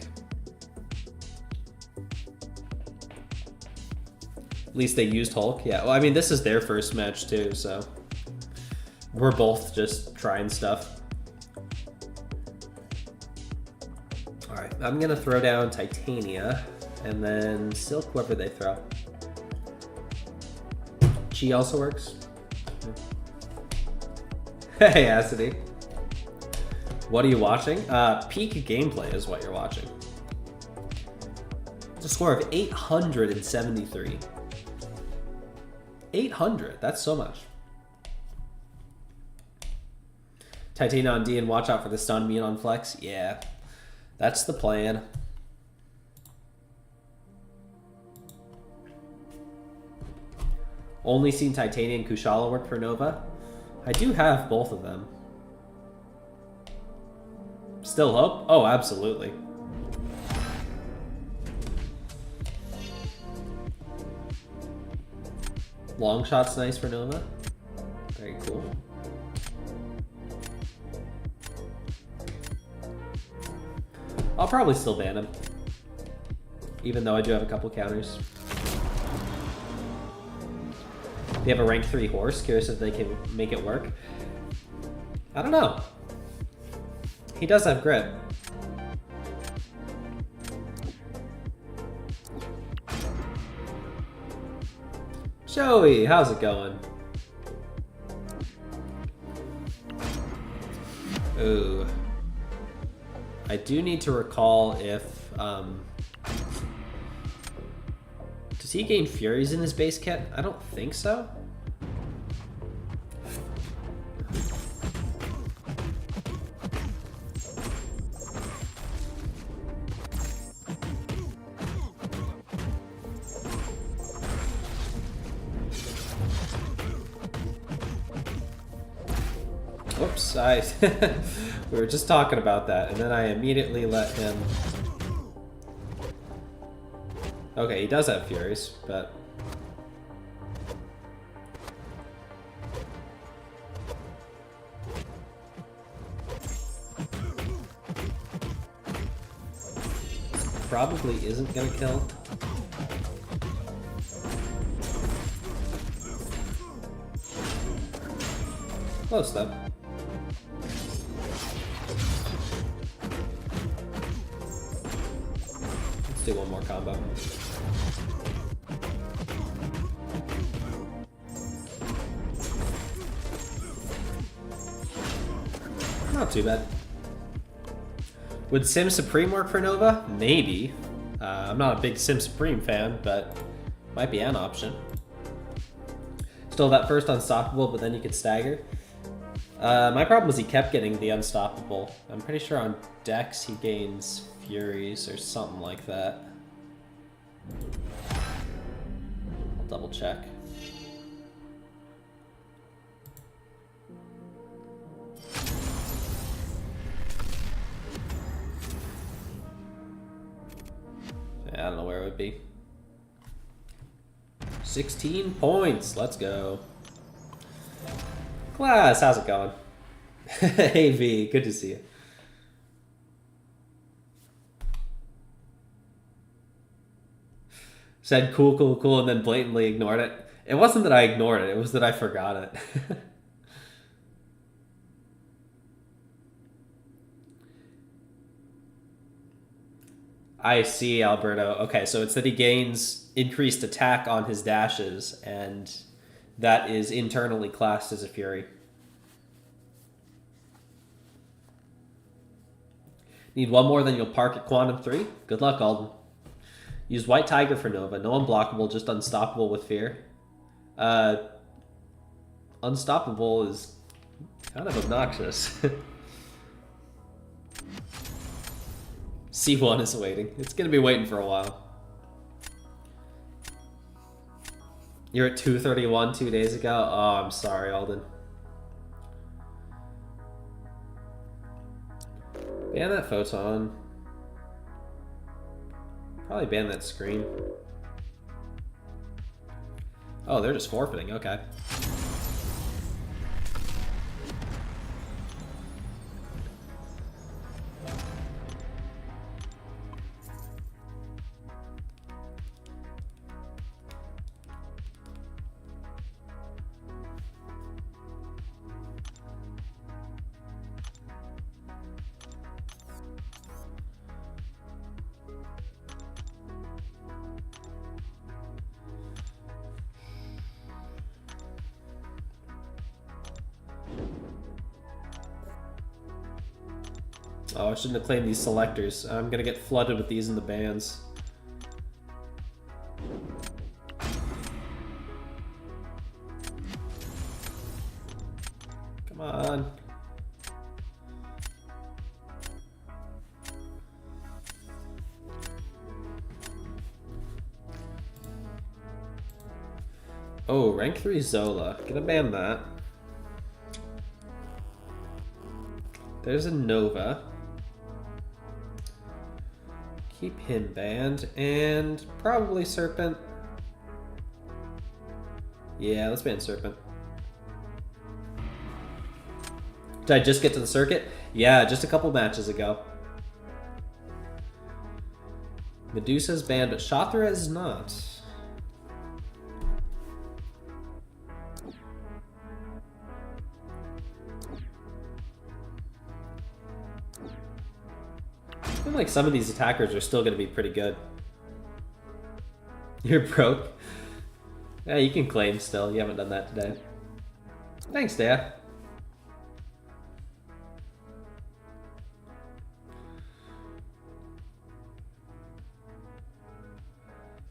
At least they used Hulk. Yeah, well, I mean, this is their first match too, so we're both just trying stuff. All right, I'm gonna throw down Titania and then Silk, whoever they throw. She also works. Hey, Acidy. What are you watching? Peak gameplay is what you're watching. It's a score of 873. 800, that's so much. Titania on D and watch out for the stun mean on flex. Yeah, that's the plan. Only seen Titania and Kushala work for Nova. I do have both of them. Still hope? Oh, absolutely. Long shot's nice for Nova. Very cool. I'll probably still ban him, even though I do have a couple counters. They have a rank 3 horse. Curious if they can make it work. I don't know. He does have grit. Joey, how's it going? Ooh. I do need to recall if, does he gain Furies in his base kit? I don't think so. Whoops, we were just talking about that, and then I immediately let him... Okay, he does have Furies, but... Probably isn't gonna kill. Close though. do one more combo. Not too bad. Would Sim Supreme work for Nova? Maybe. I'm not a big Sim Supreme fan, but might be an option. Still that first unstoppable, but then you could stagger. My problem was he kept getting the unstoppable. I'm pretty sure on Dex he gains Furies or something like that. I'll double check. I don't know where it would be. 16 points. Let's go. Class, how's it going? Hey V, good to see you. Said cool, cool, cool, and then blatantly ignored it. It wasn't that I ignored it, it was that I forgot it. I see, Alberto. Okay, so it's that he gains increased attack on his dashes, and that is internally classed as a Fury. Need one more, then you'll park at Quantum 3? Good luck, Alden. Use White Tiger for Nova. No unblockable, just unstoppable with fear. Unstoppable is kind of obnoxious. C1 is waiting. It's going to be waiting for a while. You're at 231 2 days ago? Oh, I'm sorry, Alden. Ban that photon. Probably ban that screen. Oh, they're just forfeiting. Okay. Oh, I shouldn't have claimed these selectors. I'm gonna get flooded with these in the bans. Come on. Oh, rank 3 Zola. Gonna ban that. There's a Nova. Keep him banned, and probably Serpent. Yeah, let's ban Serpent. Did I just get to the circuit? Yeah, just a couple matches ago. Medusa's banned, but Shathra is not. I feel like some of these attackers are still going to be pretty good. You're broke? Yeah, you can claim still. You haven't done that today. Thanks, Dea.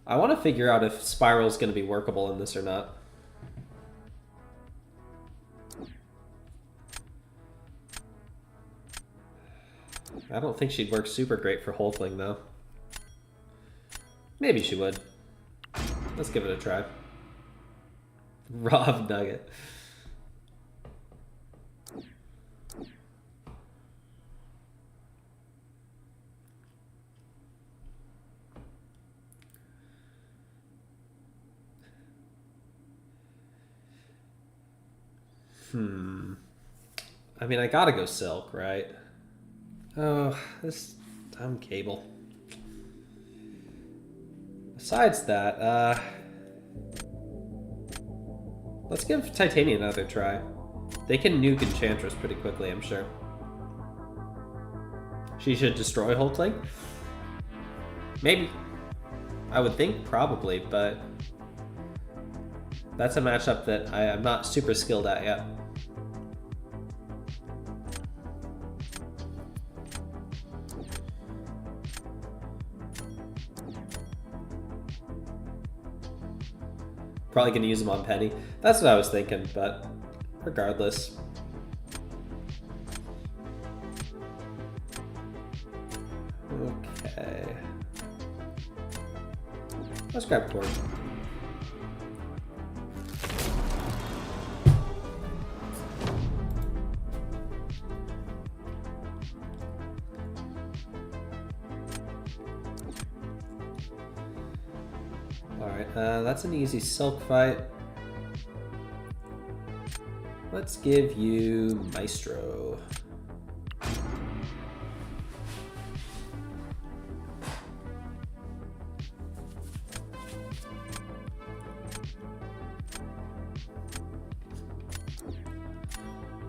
I want to figure out if Spiral's going to be workable in this or not. I don't think she'd work super great for Hulkling, though. Maybe she would. Let's give it a try. Raw Nugget. I mean, I gotta go Silk, right? Oh, this dumb cable. Besides that, let's give Titania another try. They can nuke Enchantress pretty quickly, I'm sure. She should destroy Hulkling? Maybe. I would think probably, but that's a matchup that I'm not super skilled at yet. Probably gonna use him on Penny. That's what I was thinking, but regardless. Okay. Let's grab Cord. Alright, that's an easy Silk fight. Let's give you Maestro.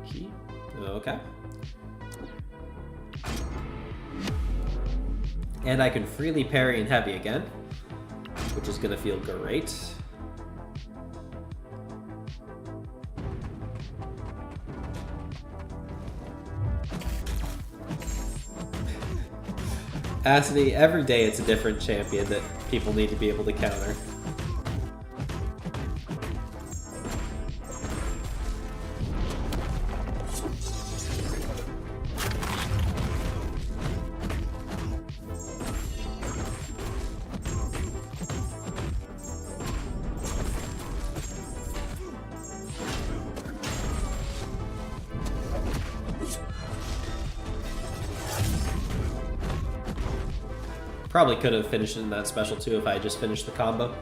Key. Okay. And I can freely parry and heavy again, which is gonna feel great. Acity, every day it's a different champion that people need to be able to counter. Probably could have finished in that special too if I had just finished the combo.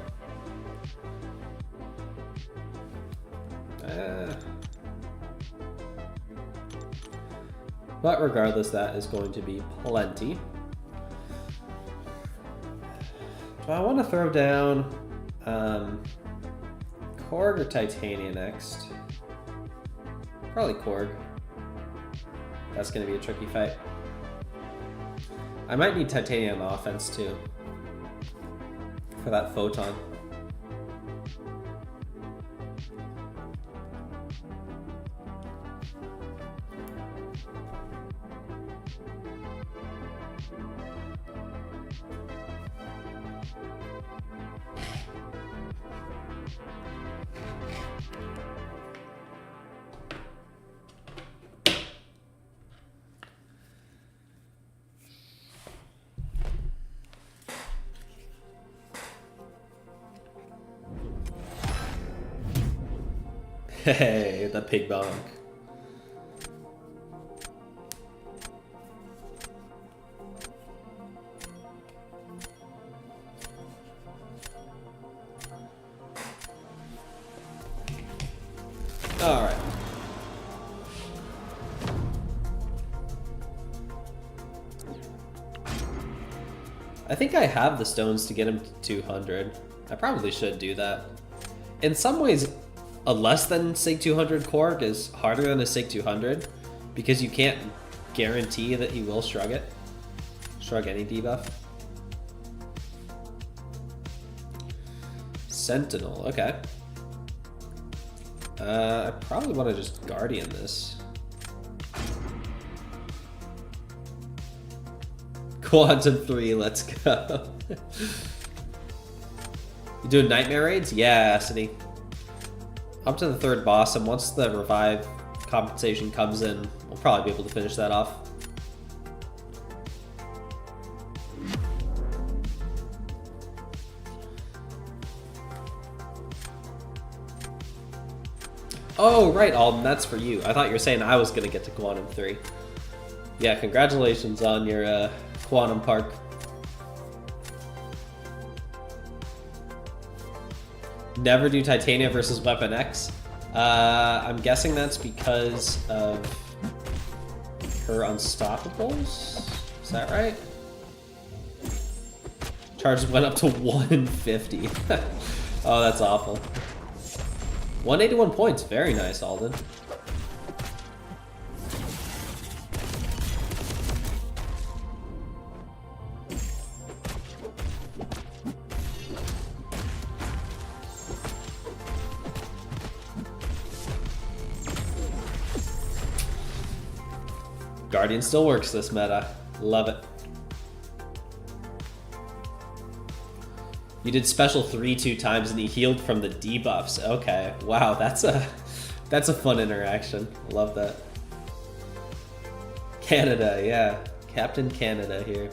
But regardless, that is going to be plenty. Do I want to throw down Korg or Titania next? Probably Korg. That's going to be a tricky fight. I might need Titania on offense too, for that Photon. Hey, the PigBonk. All right. I think I have the stones to get him to 200. I probably should do that. In some ways, a less than Sig 200 Korg is harder than a Sig 200 because you can't guarantee that he will shrug it. Shrug any debuff. Sentinel, okay. I probably want to just Guardian this. Quantum 3, let's go. You doing Nightmare Raids? Yeah, Acity. Up to the third boss, and once the revive compensation comes in, we'll probably be able to finish that off. Oh, right, Alden, that's for you. I thought you were saying I was going to get to Quantum 3. Yeah, congratulations on your Quantum Park. Never do Titania versus Weapon X. I'm guessing that's because of her Unstoppables? Is that right? Charges went up to 150. Oh, that's awful. 181 points. Very nice, Alden. Guardian still works this meta. Love it. You did special 3 2 times and he healed from the debuffs. Okay, wow, that's a fun interaction. Love that. Canada, yeah. Captain Canada here.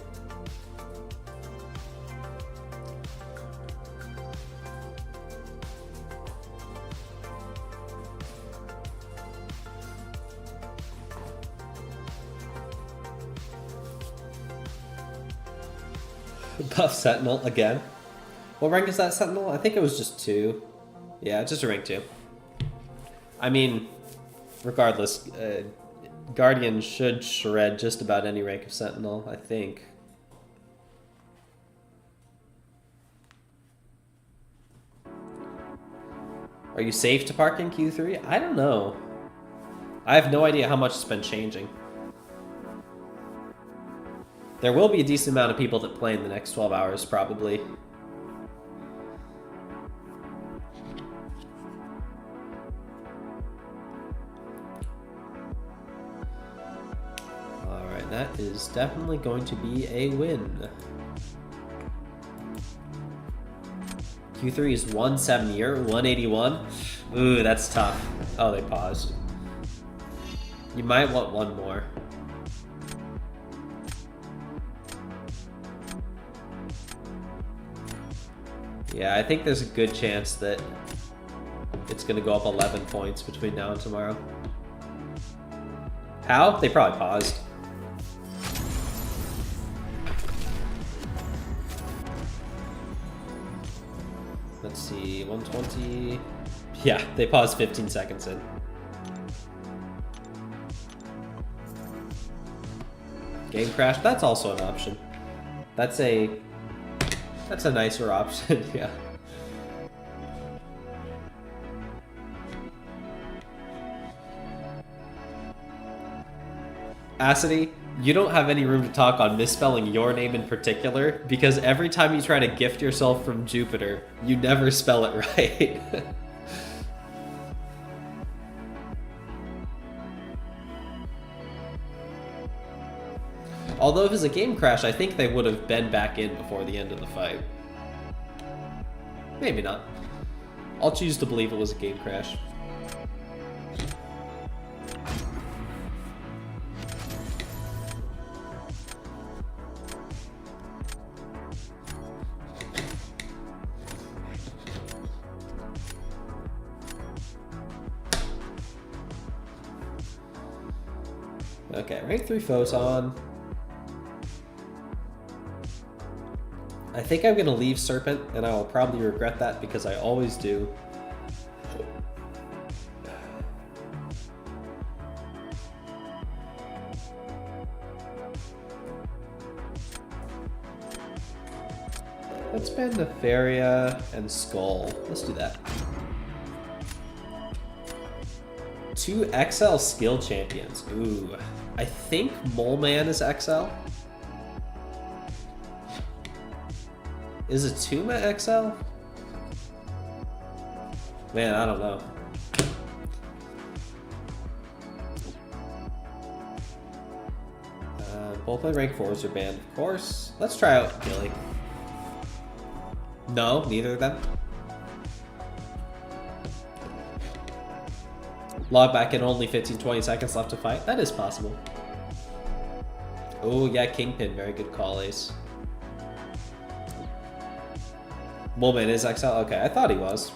Buff Sentinel again. What rank is that Sentinel? I think it was just 2. Yeah, just a rank 2. I mean, regardless, Guardian should shred just about any rank of Sentinel, I think. Are you safe to park in Q3? I don't know. I have no idea how much it's been changing. There will be a decent amount of people that play in the next 12 hours, probably. Alright, that is definitely going to be a win. Q3 is 170 or 181. Ooh, that's tough. Oh, they paused. You might want one more. Yeah, I think there's a good chance that it's going to go up 11 points between now and tomorrow. How? They probably paused. Let's see, 120. Yeah, they paused 15 seconds in. Game crash, that's also an option. That's a nicer option, yeah. Acidy, you don't have any room to talk on misspelling your name in particular, because every time you try to gift yourself from Jupiter, you never spell it right. Although if it was a game crash, I think they would have been back in before the end of the fight. Maybe not. I'll choose to believe it was a game crash. Okay, rank 3 Photon. I think I'm going to leave Serpent, and I will probably regret that because I always do. Let's ban Nefaria and Skull. Let's do that. 2 XL skill champions. Ooh. I think Moleman is XL. Is Atuma XL? Man, I don't know. Both my rank 4s are banned, of course. Let's try out Gilly. No, neither of them. Log back in, only 15-20 seconds left to fight. That is possible. Oh yeah, Kingpin, very good call, Ace. Moleman is XL? Okay, I thought he was.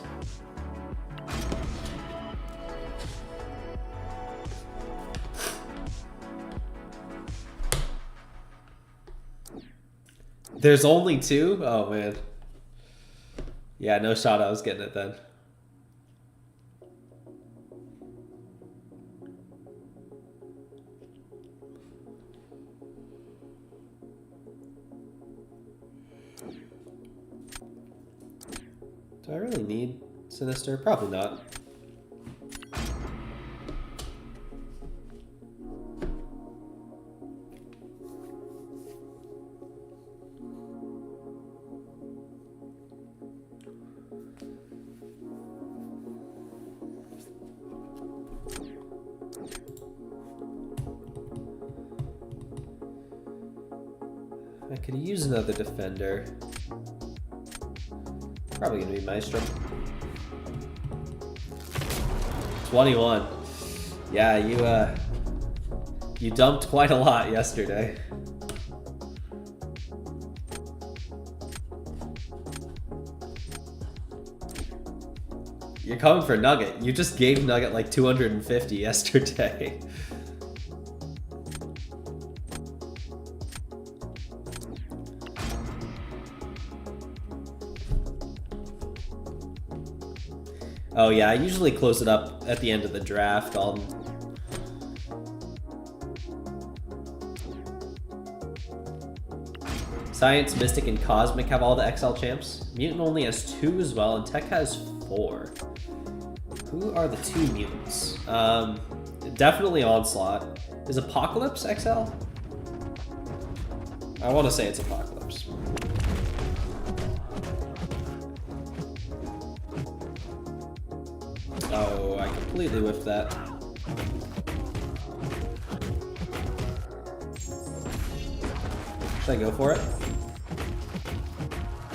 There's only 2? Oh man. Yeah, no shot I was getting it then. Do I really need Sinister? Probably not. I could use another defender. Probably gonna be Maestro. 21. Yeah, you dumped quite a lot yesterday. You're coming for Nugget. You just gave Nugget like 250 yesterday. Oh yeah, I usually close it up at the end of the draft. Science, Mystic, and Cosmic have all the XL champs. Mutant only has 2 as well, and Tech has 4. Who are the 2 mutants? Definitely Onslaught. Is Apocalypse XL? I want to say it's Apocalypse. Oh, I completely whiffed that. Should I go for it?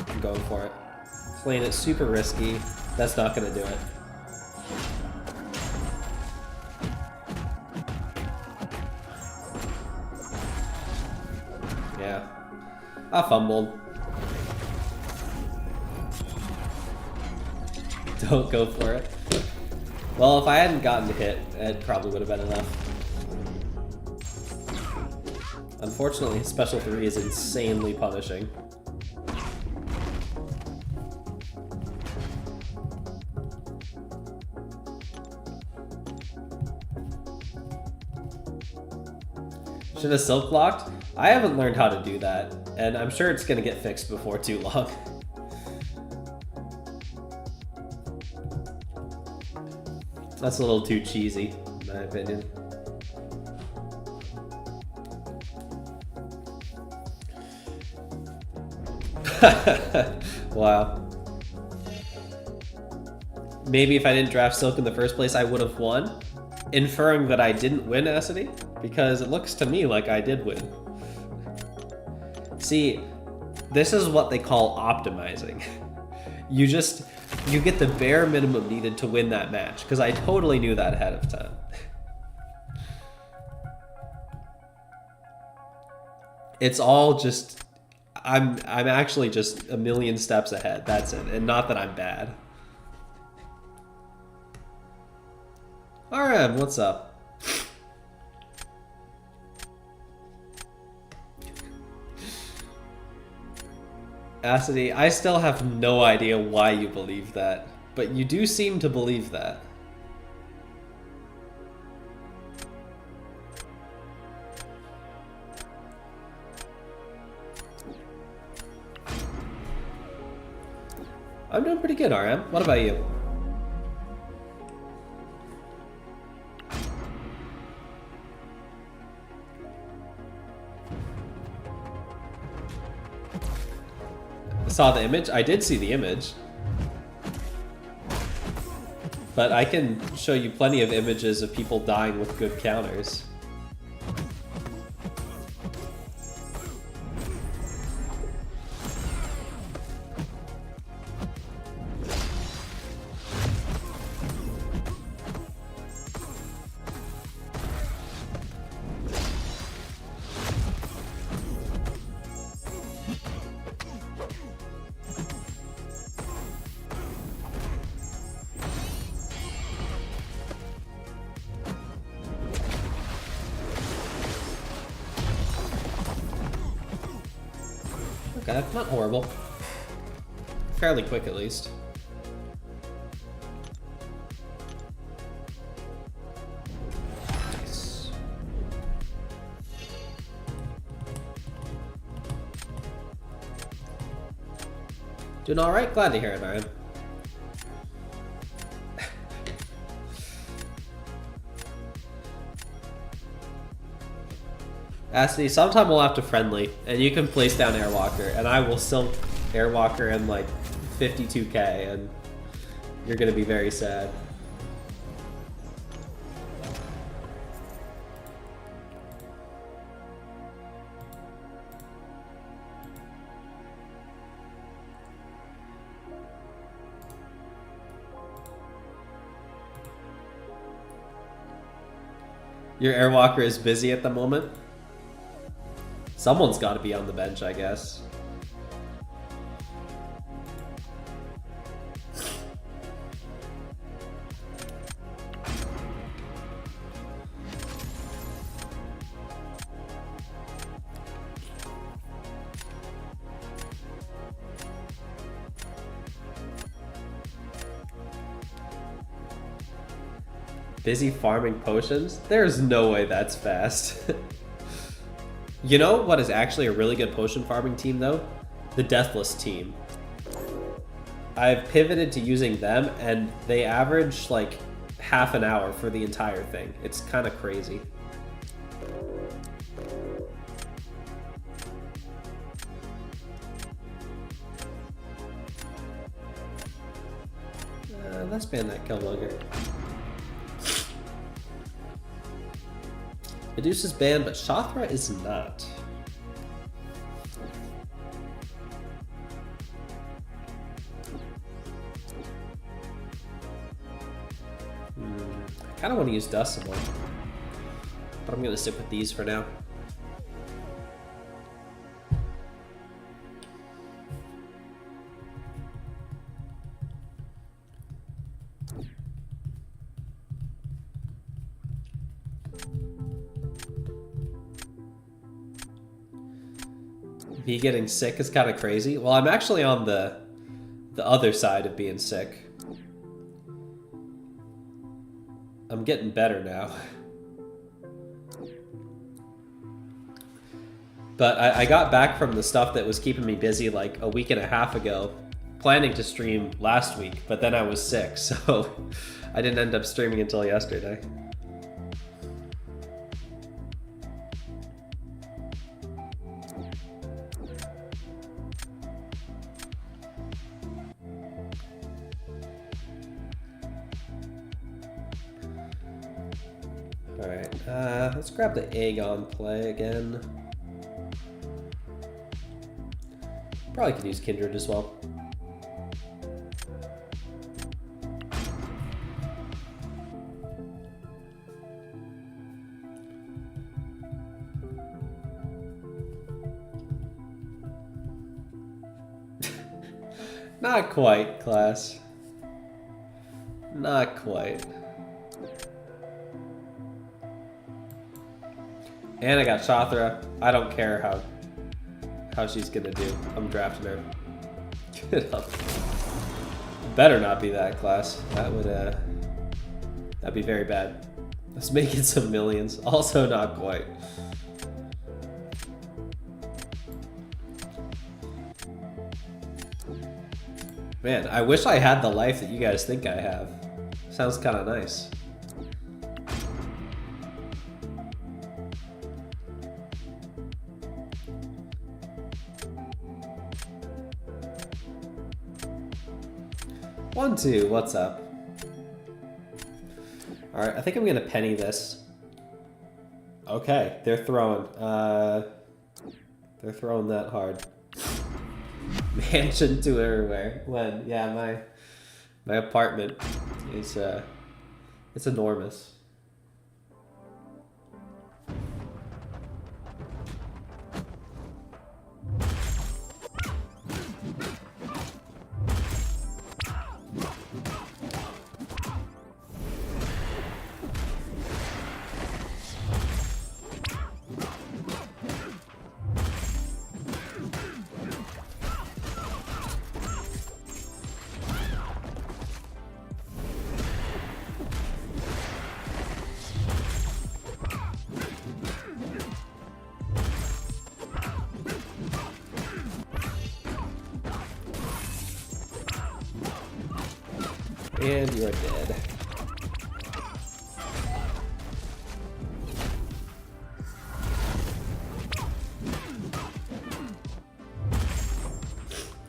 I'm going for it. Playing it super risky. That's not going to do it. Yeah. I fumbled. Don't go for it. Well, if I hadn't gotten to hit, it probably would have been enough. Unfortunately, Special 3 is insanely punishing. Should have silk locked? I haven't learned how to do that, and I'm sure it's gonna get fixed before too long. That's a little too cheesy, in my opinion. Wow. Maybe if I didn't draft Silk in the first place, I would have won, inferring that I didn't win Acity, because it looks to me like I did win. See, this is what they call optimizing. You get the bare minimum needed to win that match, because I totally knew that ahead of time. It's all just, I'm actually just a million steps ahead, that's it, and not that I'm bad. RM, what's up? Acity, I still have no idea why you believe that, but you do seem to believe that. I'm doing pretty good, RM. What about you? Saw the image? I did see the image. But I can show you plenty of images of people dying with good counters. Okay, not horrible. Fairly quick, at least. Nice. Doing alright? Glad to hear it, man. Acity, sometime we'll have to friendly, and you can place down Airwalker, and I will silk Airwalker in like 52k, and you're gonna be very sad. Your Airwalker is busy at the moment? Someone's got to be on the bench, I guess. Busy farming potions? There's no way that's fast. You know what is actually a really good potion farming team though? The Deathless team. I've pivoted to using them and they average like half an hour for the entire thing. It's kind of crazy. Let's ban that Killmonger. Medusa is banned, but Shothra is not. I kind of want to use Dust some more, but I'm going to stick with these for now. Me getting sick is kind of crazy. Well, I'm actually on the other side of being sick. I'm getting better now. But I got back from the stuff that was keeping me busy like a week and a half ago, planning to stream last week, but then I was sick, so I didn't end up streaming until yesterday. Let's grab the Aegon play again. Probably could use Kindred as well. Not quite, class. Not quite. And I got Shothra. I don't care how she's gonna do. I'm drafting her. Get up. Better not be that class. That would that'd be very bad. Let's make it some millions. Also not quite. Man, I wish I had the life that you guys think I have. Sounds kind of nice. One, two, what's up? Alright, I think I'm gonna penny this. Okay, they're throwing. They're throwing that hard. Mansion to everywhere. When? Yeah, my apartment is it's enormous. And you're dead.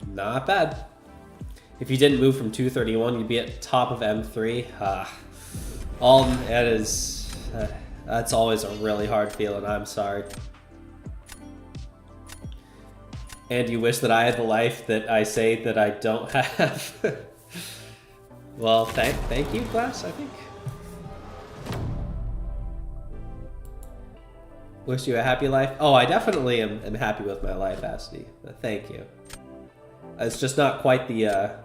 Not bad. If you didn't move from 231, you'd be at top of M3. That is... that's always a really hard feeling, I'm sorry. And you wish that I had the life that I say that I don't have. Well, thank you, class, I think. Wish you a happy life. Oh, I definitely am happy with my life, Asti. Thank you. It's just not quite the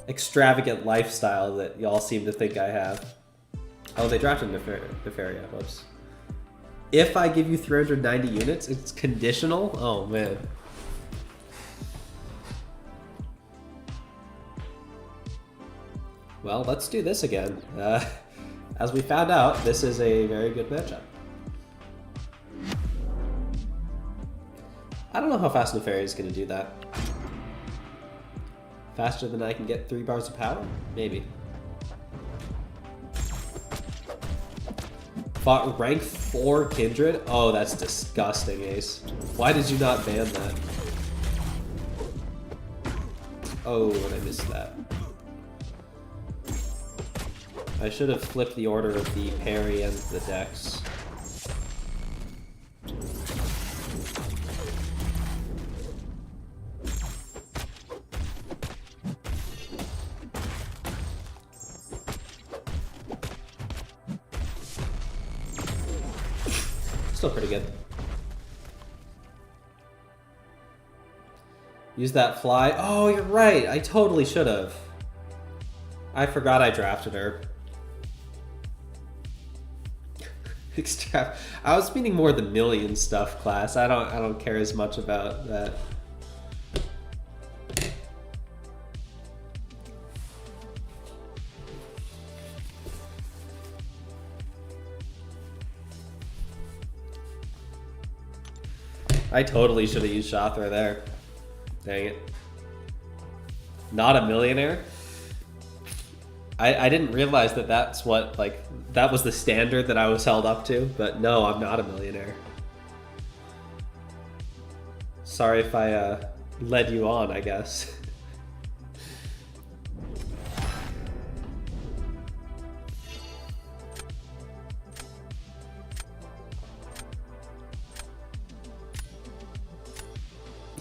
extravagant lifestyle that y'all seem to think I have. Oh, they drafted Nefaria. Whoops. If I give you 390 units, it's conditional? Oh, man. Well, let's do this again. As we found out, this is a very good matchup. I don't know how fast Nefaria is going to do that. Faster than I can get 3 bars of power? Maybe. Fought rank 4 Kindred? Oh, that's disgusting, Ace. Why did you not ban that? Oh, and I missed that. I should have flipped the order of the parry and the dex. Still pretty good. Use that fly. Oh, you're right. I totally should have. I forgot I drafted her. I was meaning more the million stuff class. I don't care as much about that. I totally should have used Shathra there. Dang it. Not a millionaire? I didn't realize that that's what, like, that was the standard that I was held up to, but no, I'm not a millionaire. Sorry if I led you on, I guess.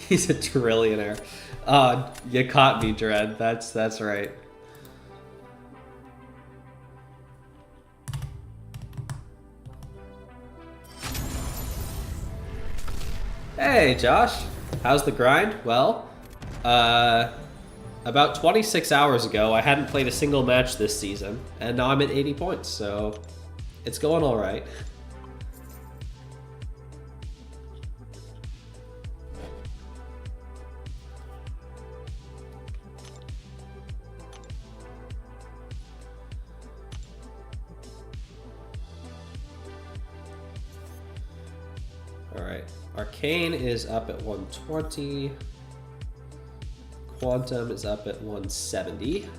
He's a trillionaire. You caught me, Dread. That's right. Hey, Josh. How's the grind? Well, about 26 hours ago, I hadn't played a single match this season, and now I'm at 80 points, so it's going all right. Arcane is up at 120. Quantum is up at 170.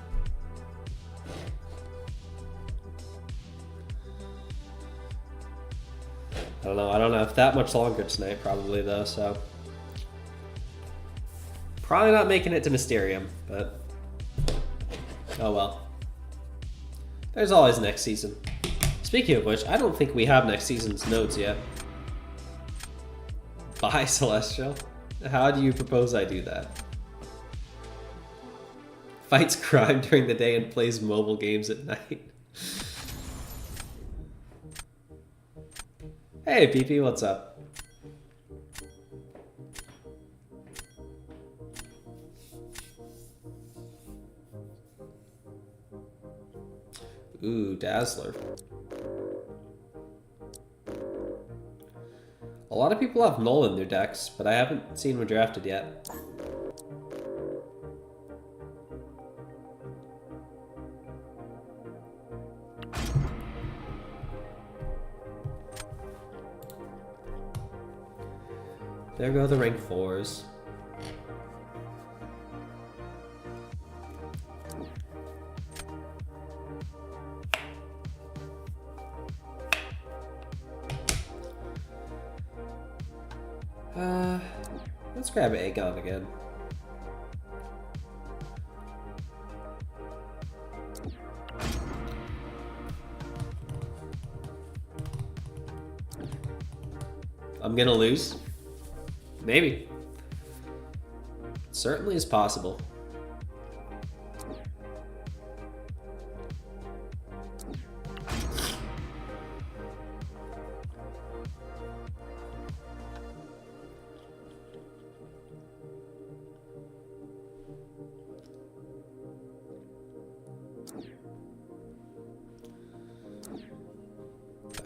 I don't know if that much longer tonight, probably though, so. Probably not making it to Mysterium, but oh well. There's always next season. Speaking of which, I don't think we have next season's nodes yet. Bye, Celestial. How do you propose I do that? Fights crime during the day and plays mobile games at night. Hey, PP, what's up? Ooh, Dazzler. A lot of people have Null in their decks, but I haven't seen one drafted yet. There go the rank 4s. Let's grab Aegon again. I'm gonna lose? Maybe. It certainly is possible.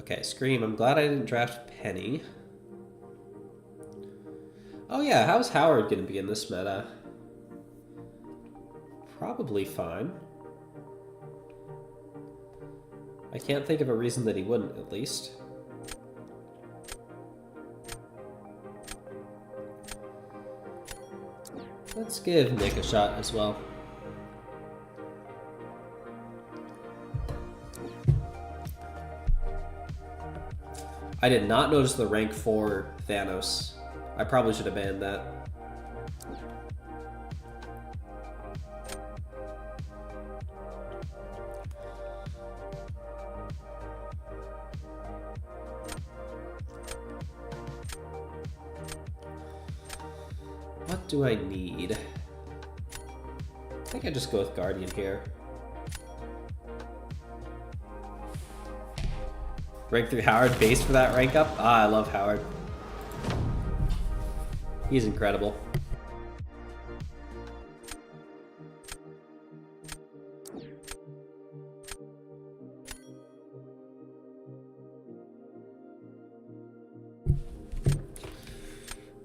Okay, Scream. I'm glad I didn't draft Penny. Oh yeah, how's Howard gonna be in this meta? Probably fine. I can't think of a reason that he wouldn't, at least. Let's give Nick a shot as well. I did not notice the rank 4 Thanos. I probably should have banned that. What do I need? I think I just go with Guardian here. Rank 3 Howard base for that rank up? Ah, I love Howard. He's incredible.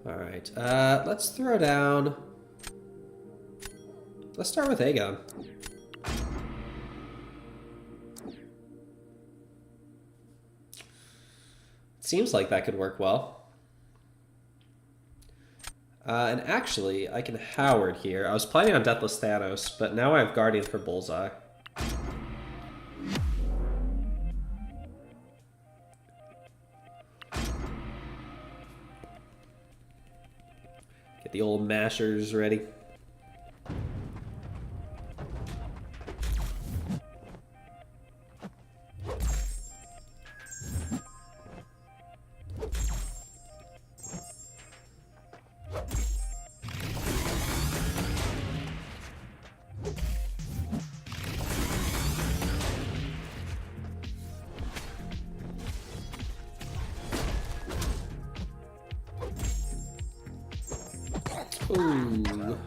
Alright, let's throw down... Let's start with Aegon. Seems like that could work well. And actually, I can Howard here. I was planning on DeathlessThanos, but now I have Guardian for Bullseye. Get the old mashers ready. Ooh.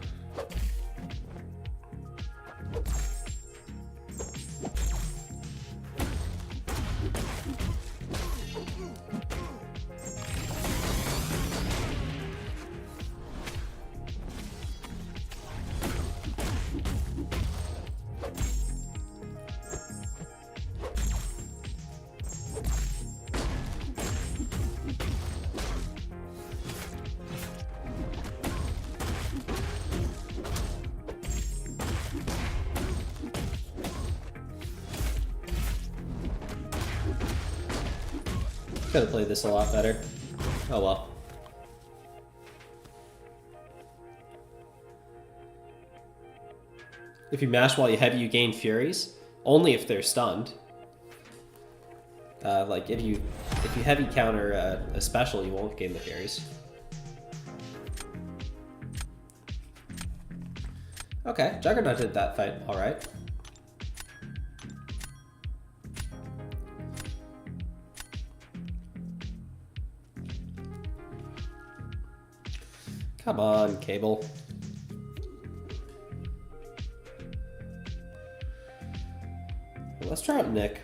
Could have played this a lot better. Oh well. If you mash while you heavy, you gain Furies. Only if they're stunned. Like if you heavy counter a special, you won't gain the Furies. Okay, Juggernaut did that fight all right. Come on, Cable. Let's try out Nick.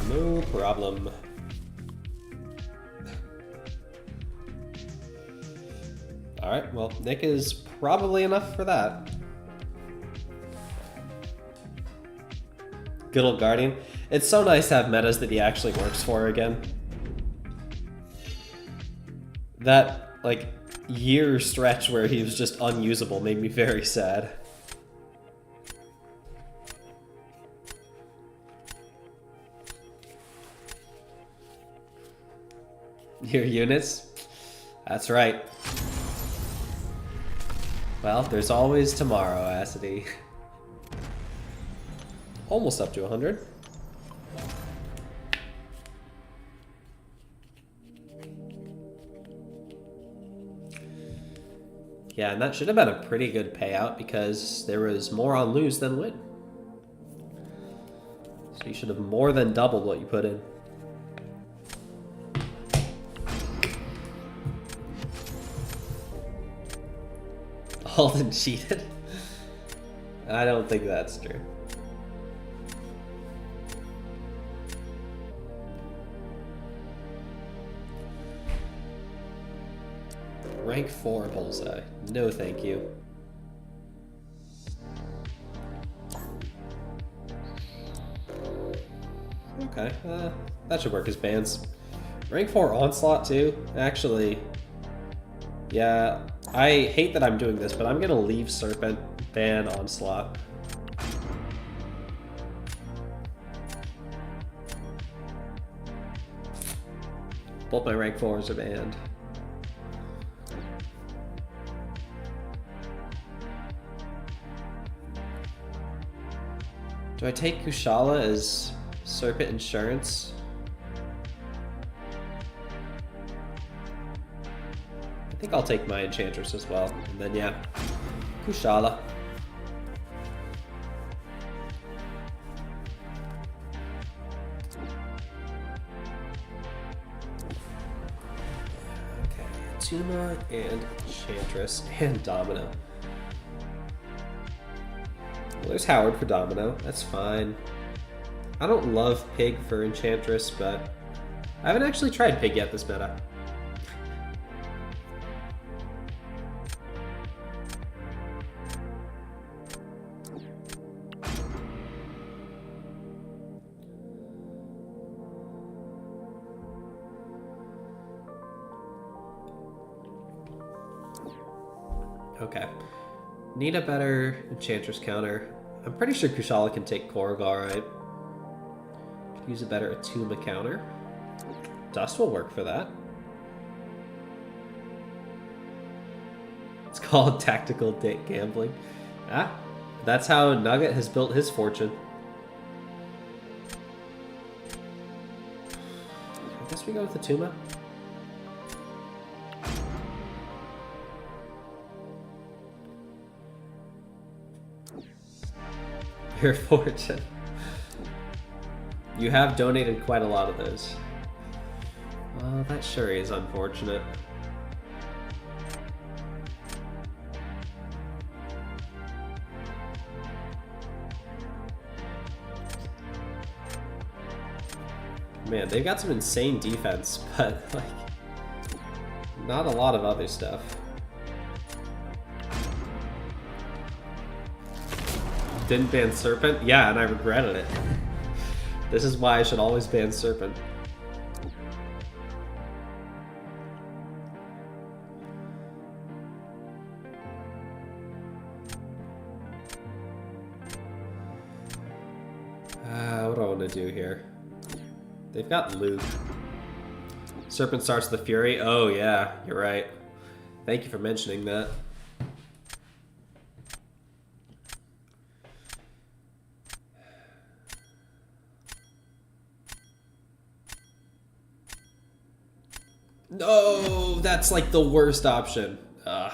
No problem. Alright, well, Nick is probably enough for that. Good old Guardian. It's so nice to have metas that he actually works for again. That, like, year stretch where he was just unusable made me very sad. Your units? That's right. Well, there's always tomorrow, Acidy. Almost up to 100. Yeah, and that should have been a pretty good payout because there was more on lose than win. So you should have more than doubled what you put in. Alden cheated? I don't think that's true. Rank 4 bullseye. No thank you. Okay, that should work as bans. Rank 4 onslaught too? Actually, yeah, I hate that I'm doing this, but I'm gonna leave Serpent, ban onslaught. Both my rank 4s are banned. Do I take Kushala as Serpent Insurance? I think I'll take my Enchantress as well. And then, yeah, Kushala. Okay, Tuma and Enchantress and Domino. Well, there's Howard for Domino. That's fine. I don't love Pig for Enchantress, but I haven't actually tried Pig yet this meta. Okay. Need a better Enchantress counter. I'm pretty sure Kushala can take Korrigal, right? Could use a better Atuma counter. Dust will work for that. It's called tactical gambling. Ah, that's how Nugget has built his fortune. I guess we go with Atuma. Your fortune. You have donated quite a lot of those. Well, that sure is unfortunate. Man, they've got some insane defense, but like, not a lot of other stuff. Didn't ban Serpent? Yeah, and I regretted it. This is why I should always ban Serpent. What do I want to do here? They've got Luke. Serpent starts the Fury. Oh yeah, you're right. Thank you for mentioning that. No, that's like the worst option. I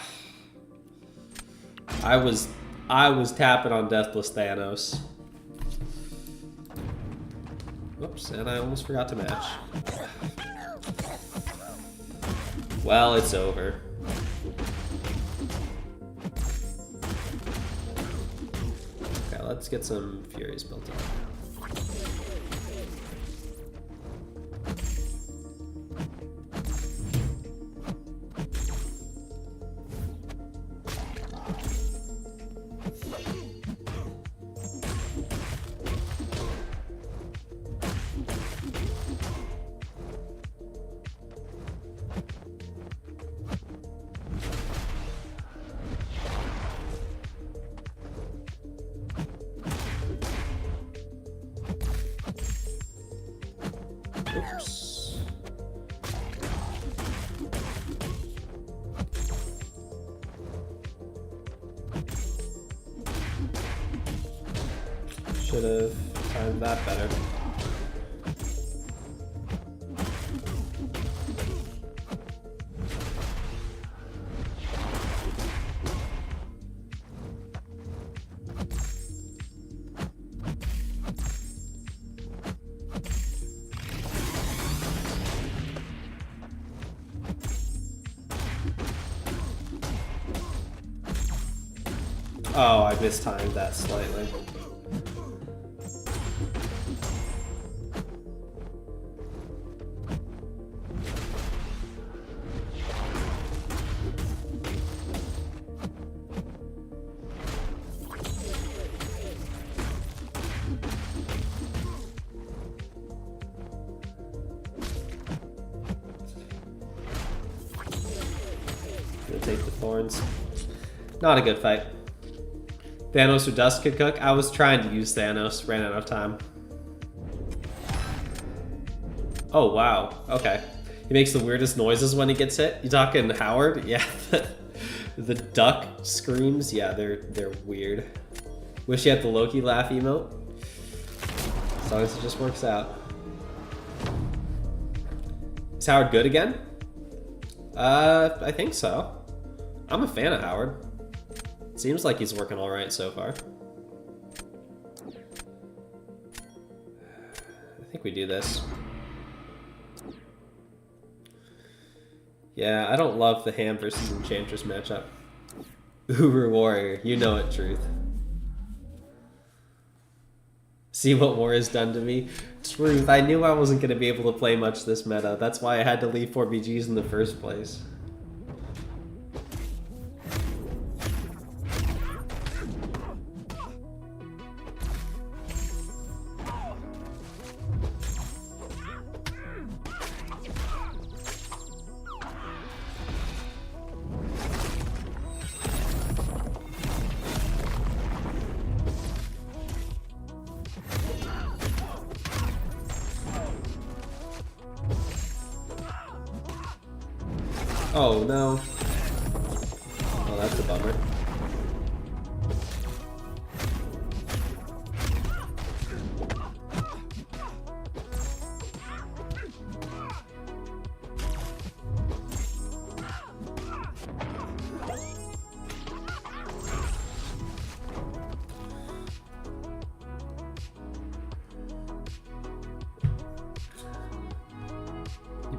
was tapping on DeathlessThanos. Whoops, and I almost forgot to match. Well, it's over. Okay, let's get some Furies built up. Should have timed that better. Oh, I mistimed that slightly. Gonna take the thorns. Not a good fight. Thanos or Dust could cook? I was trying to use Thanos, ran out of time. Oh, wow. Okay. He makes the weirdest noises when he gets hit. You talking Howard? Yeah. The duck screams? Yeah, they're weird. Wish you had the Loki laugh emote. As long as it just works out. Is Howard good again? I think so. I'm a fan of Howard. Seems like he's working all right so far. I think we do this. Yeah, I don't love the Ham versus Enchantress matchup. Uber Warrior, you know it, Truth. See what war has done to me? Truth, I knew I wasn't going to be able to play much this meta. That's why I had to leave 4BGs in the first place. Oh no. Oh, that's a bummer.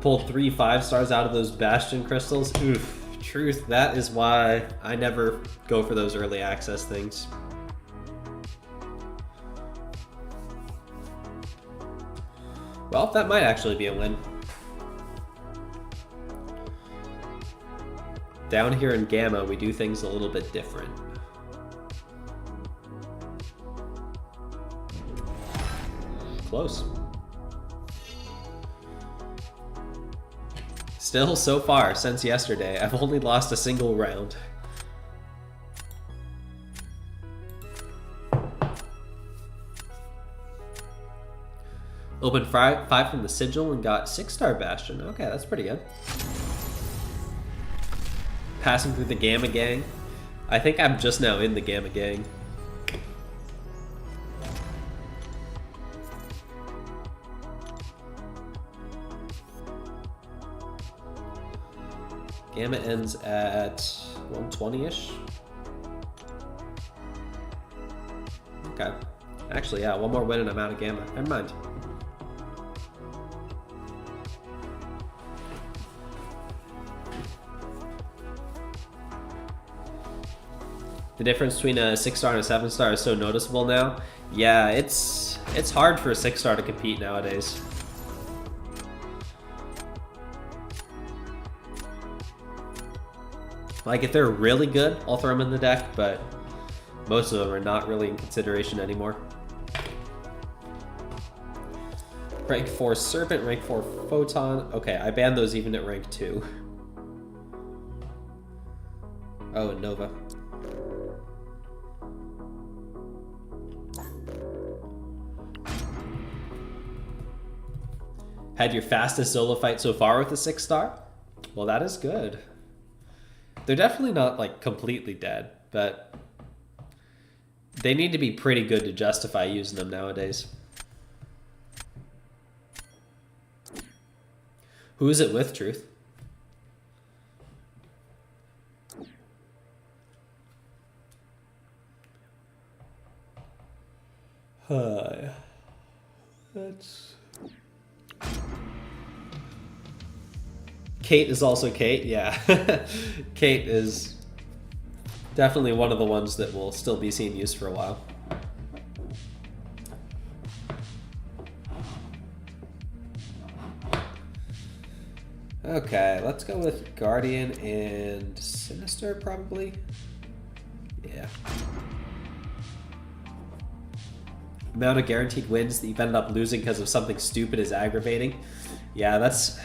Pulled 3 5-stars out of those Bastion crystals. Oof, Truth, that is why I never go for those early access things. Well, that might actually be a win. Down here in Gamma, we do things a little bit different. Close. Still, so far, since yesterday, I've only lost a single round. Opened 5 from the Sigil and got 6-star Bastion. Okay, that's pretty good. Passing through the Gamma Gang. I think I'm just now in the Gamma Gang. Gamma ends at 120-ish. Okay. Actually, yeah, one more win and I'm out of Gamma. Never mind. The difference between a 6-star and a 7-star is so noticeable now. Yeah, it's hard for a 6-star to compete nowadays. Like, if they're really good, I'll throw them in the deck, but most of them are not really in consideration anymore. Rank 4 Serpent, rank 4 Photon. Okay, I banned those even at rank 2. Oh, and Nova. Had your fastest solo fight so far with a 6-star? Well, that is good. They're definitely not, like, completely dead, but They need to be pretty good to justify using them nowadays. Who is it with, Truth? Hi. That's... Kate is also Kate, yeah. Kate is definitely one of the ones that will still be seen used for a while. Okay, let's go with Guardian and Sinister, probably. Yeah. Amount of guaranteed wins that you've ended up losing because of something stupid is aggravating. Yeah, that's...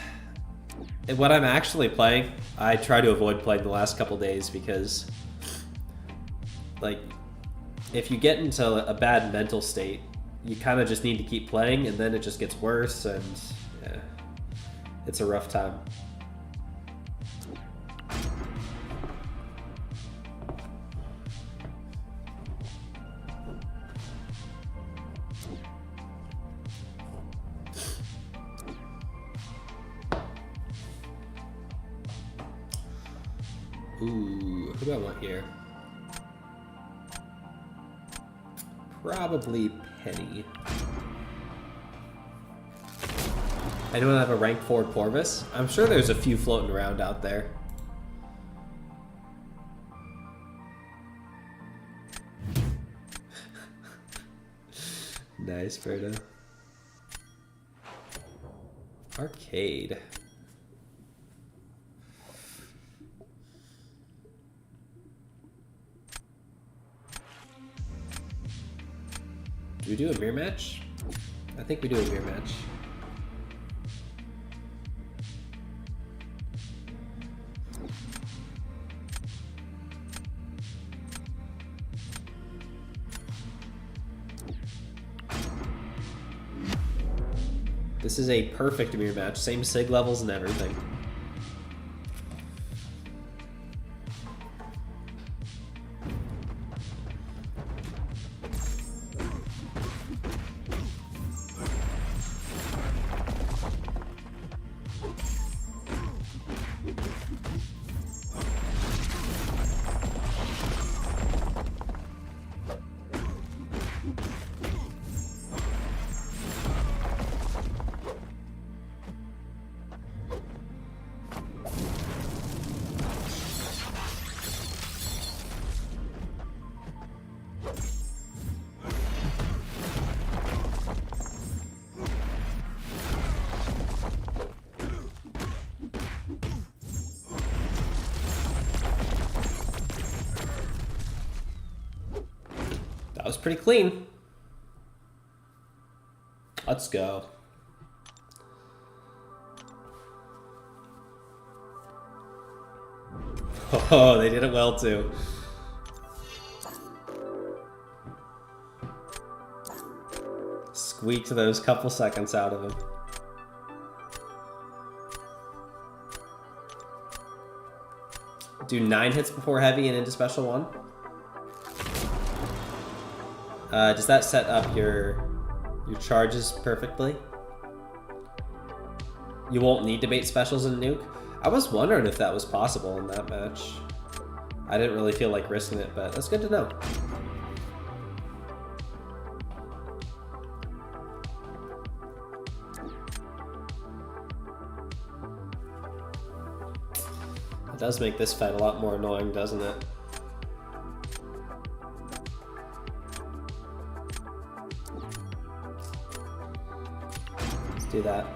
When I'm actually playing, I try to avoid playing the last couple days because, like, if you get into a bad mental state, you kind of just need to keep playing, and then it just gets worse, and yeah, it's a rough time. Ooh, who do I want here? Probably Penny. Anyone have a rank 4 Corvus? I'm sure there's a few floating around out there. Nice, Berta. Arcade. Do we do a mirror match? I think we do a mirror match. This is a perfect mirror match. Same sig levels and everything. That was pretty clean. Let's go. Oh, they did it well too. Squeaked those couple seconds out of him. Do 9 hits before heavy and into special 1. Does that set up your charges perfectly? You won't need to bait specials in nuke? I was wondering if that was possible in that match. I didn't really feel like risking it, but that's good to know. It does make this fight a lot more annoying, doesn't it? Do that.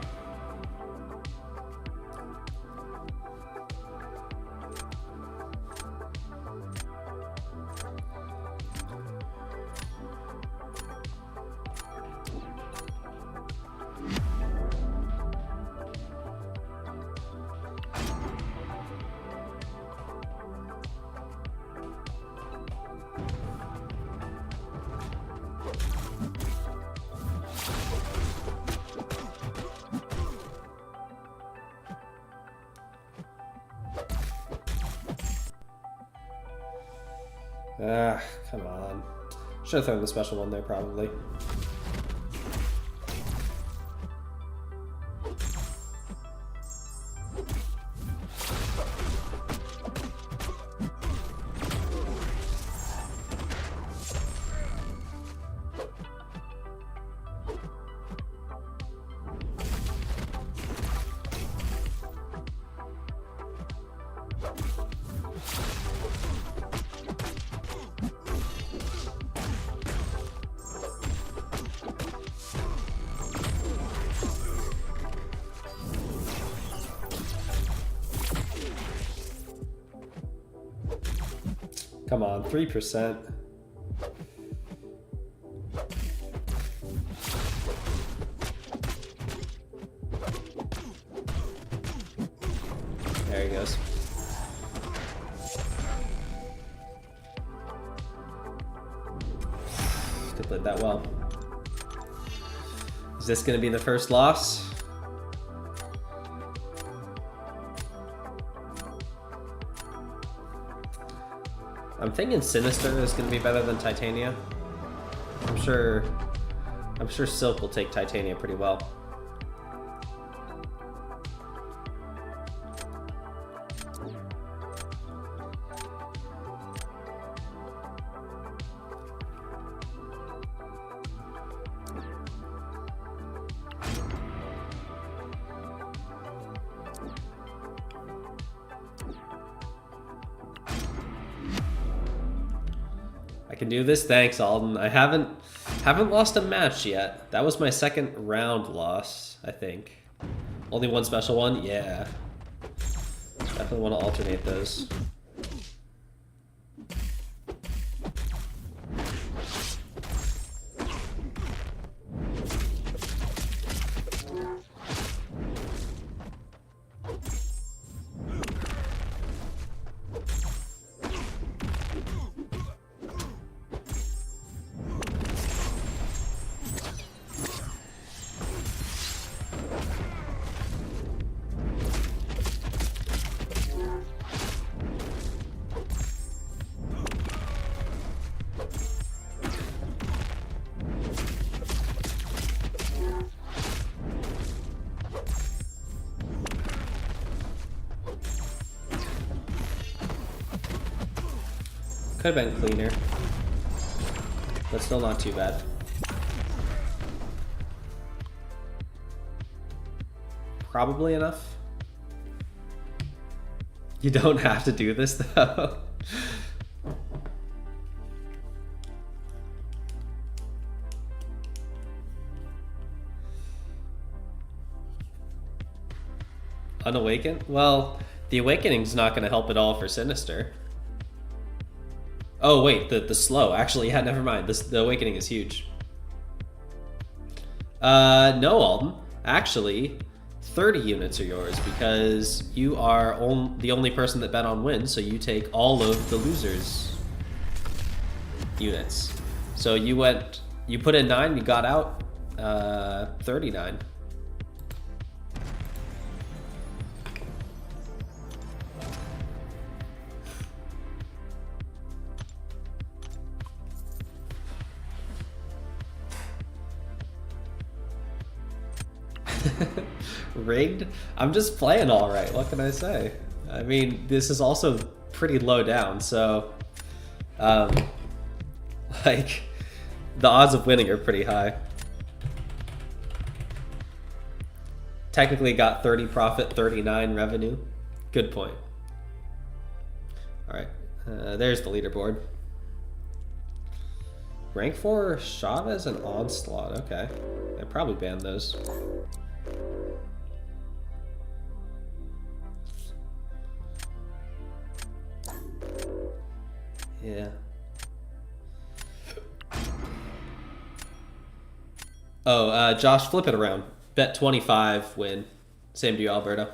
Come on. Should have thrown the special one there, probably. Come on, 3%. There he goes. They played that well. Is this going to be the first loss? I'm thinking Sinister is going to be better than Titania. I'm sure Silk will take Titania pretty well. I can do this. Thanks, Alden. I haven't lost a match yet. That was my second round loss, I think. Only one special one? Yeah. Definitely want to alternate those. Could have been cleaner, but still not too bad. Probably enough. You don't have to do this though. Unawakened? Well, the Awakening's not going to help at all for Sinister. Oh wait, the slow. Actually, yeah, never mind. The Awakening is huge. No, Alden. Actually, 30 units are yours because you are the only person that bet on win, so you take all of the losers' units. So you put in 9, you got out 39. Rigged? I'm just playing all right. What can I say? I mean, this is also pretty low down, so like the odds of winning are pretty high. Technically got 30 profit, 39 revenue. Good point. All right, there's the leaderboard. Rank 4 Chavez and Onslaught. Okay, I probably banned those. Yeah. Oh, Josh, flip it around. Bet 25, win. Same to you, Alberto.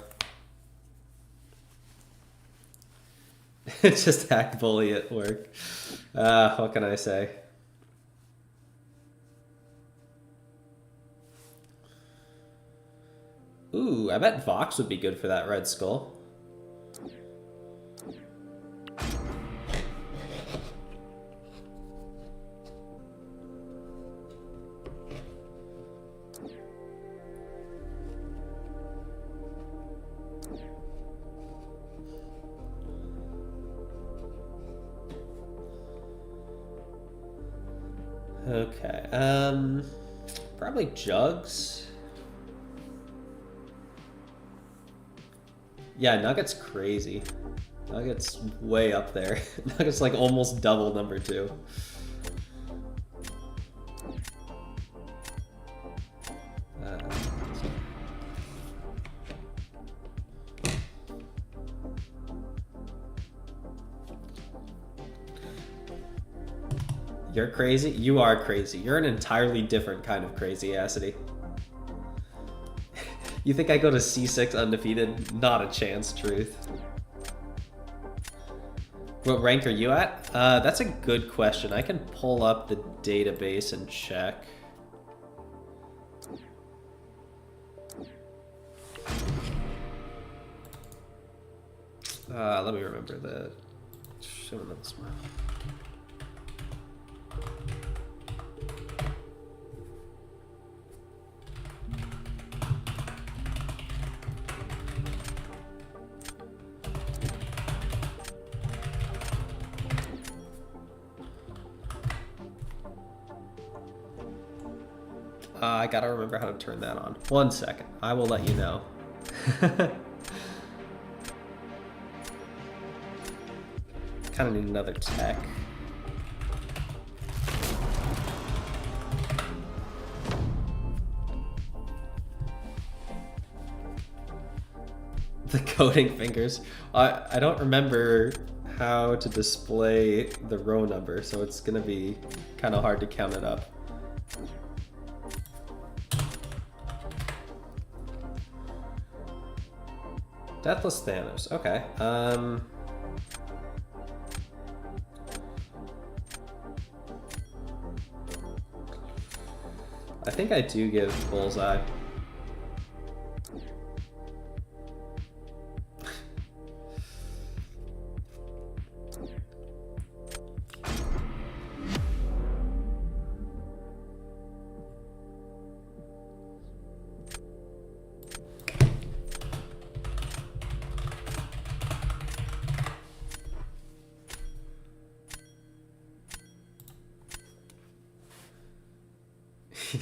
Just hack bully at work. What can I say? Ooh, I bet Vox would be good for that red skull. Okay, probably Jugs. Yeah, Nugget's crazy. Nugget's way up there. Nugget's like almost double number 2. You're crazy? You are crazy. You're an entirely different kind of crazy-acity. You think I go to C6 undefeated? Not a chance, truth. What rank are you at? That's a good question. I can pull up the database and check. Let me remember the... I gotta remember how to turn that on. 1 second. I will let you know. Kind of need another tech. The coding fingers. I don't remember how to display the row number, so it's gonna be kind of hard to count it up. DeathlessThanos. Okay. I think I do give Bullseye.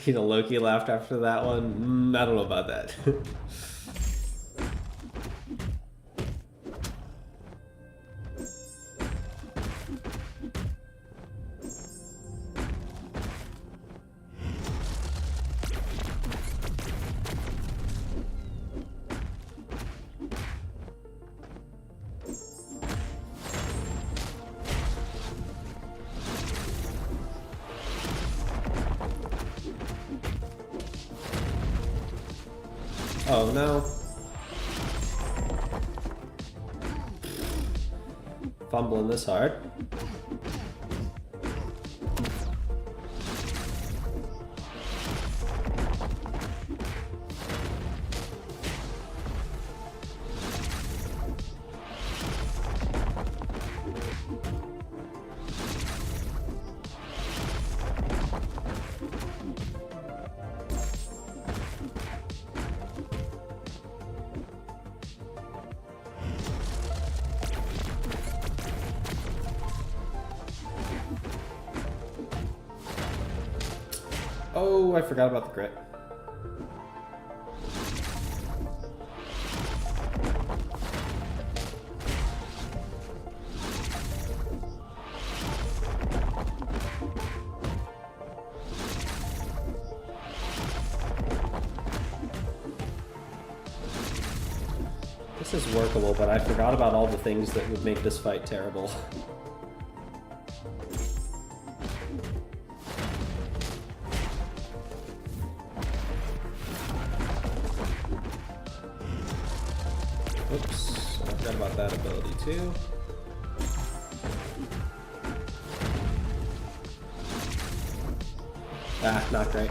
You know, Loki laughed after that one. I don't know about that. Oh no. Fumbling this hard. Oh, I forgot about the grit. This is workable, but I forgot about all the things that would make this fight terrible. Oops, I forgot about that ability too. Ah, not great.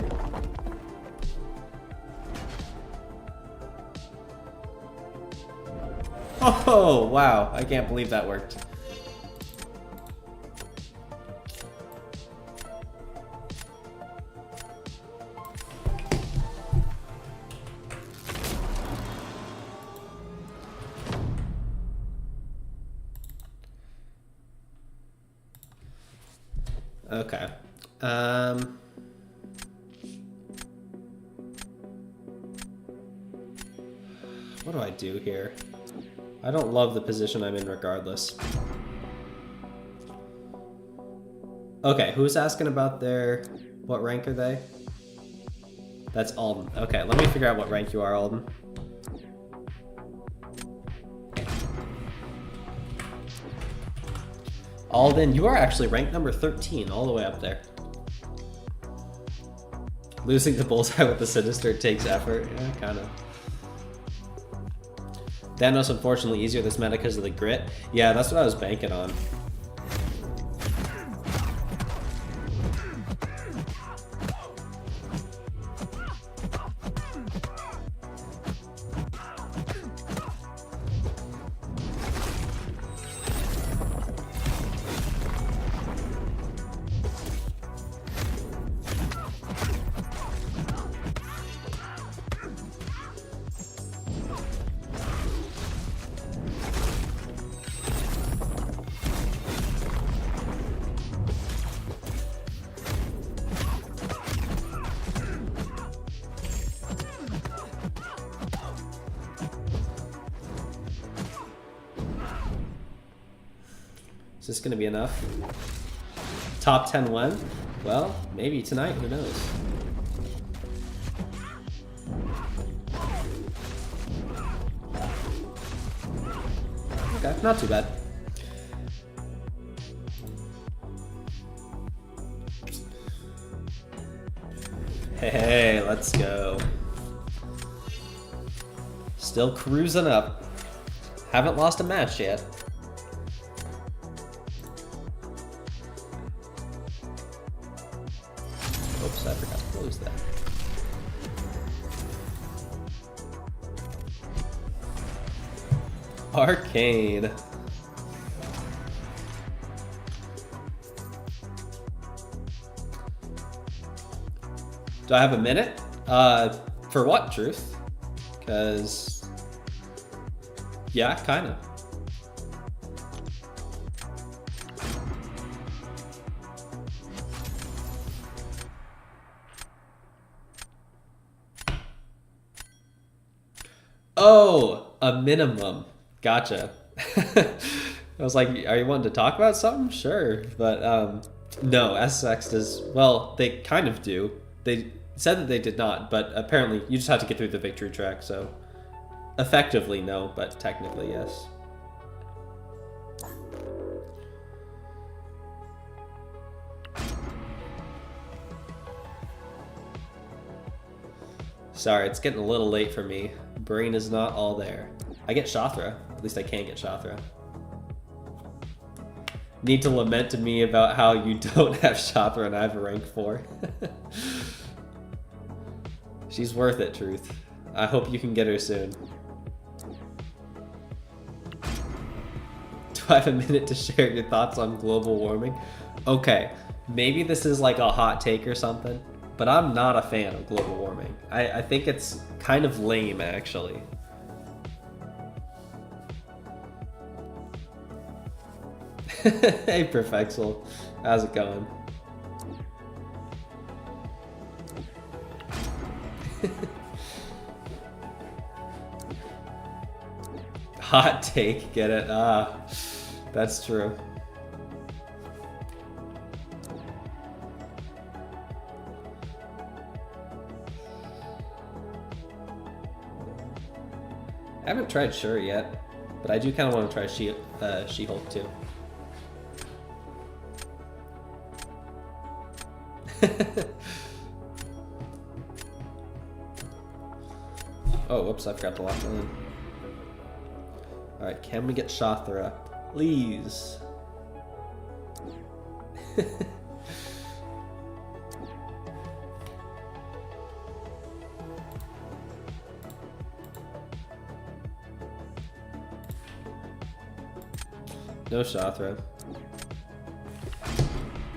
Oh, wow, I can't believe that worked. Okay. What do I do here? I don't love the position I'm in regardless. Okay, who's asking about their... What rank are they? That's Alden. Okay, let me figure out what rank you are, Alden. Alden, you are actually ranked number 13, all the way up there. Losing the bullseye with the Sinister takes effort. Yeah, kind of. Thanos, unfortunately, easier this meta because of the grit. Yeah, that's what I was banking on. Is this gonna be enough? Top 10 when? Well, maybe tonight, who knows? Okay, not too bad. Hey, let's go. Still cruising up. Haven't lost a match yet. Oops, I forgot to close that. Arcane. Do I have a minute? For what, Truth? Because, yeah, kind of. Oh, a minimum. Gotcha. I was like, are you wanting to talk about something? Sure. But no, SX does, well, they kind of do. They said that they did not, but apparently you just have to get through the victory track, so effectively no, but technically yes. Sorry, it's getting a little late for me. Brain is not all there. I get Shothra. At least I can get Shothra. Need to lament to me about how you don't have Shothra and I have a rank 4. She's worth it, Truth. I hope you can get her soon. Do I have a minute to share your thoughts on global warming? Okay, maybe this is like a hot take or something, but I'm not a fan of global warming. I think it's kind of lame, actually. Hey, Perfexel. How's it going? Hot take, get it? Ah, that's true. I haven't tried Sure yet, but I do kind of want to try She-Hulk too. Oh, whoops, I forgot to lock that in. Alright, can we get Shothra? Please. No Shothra.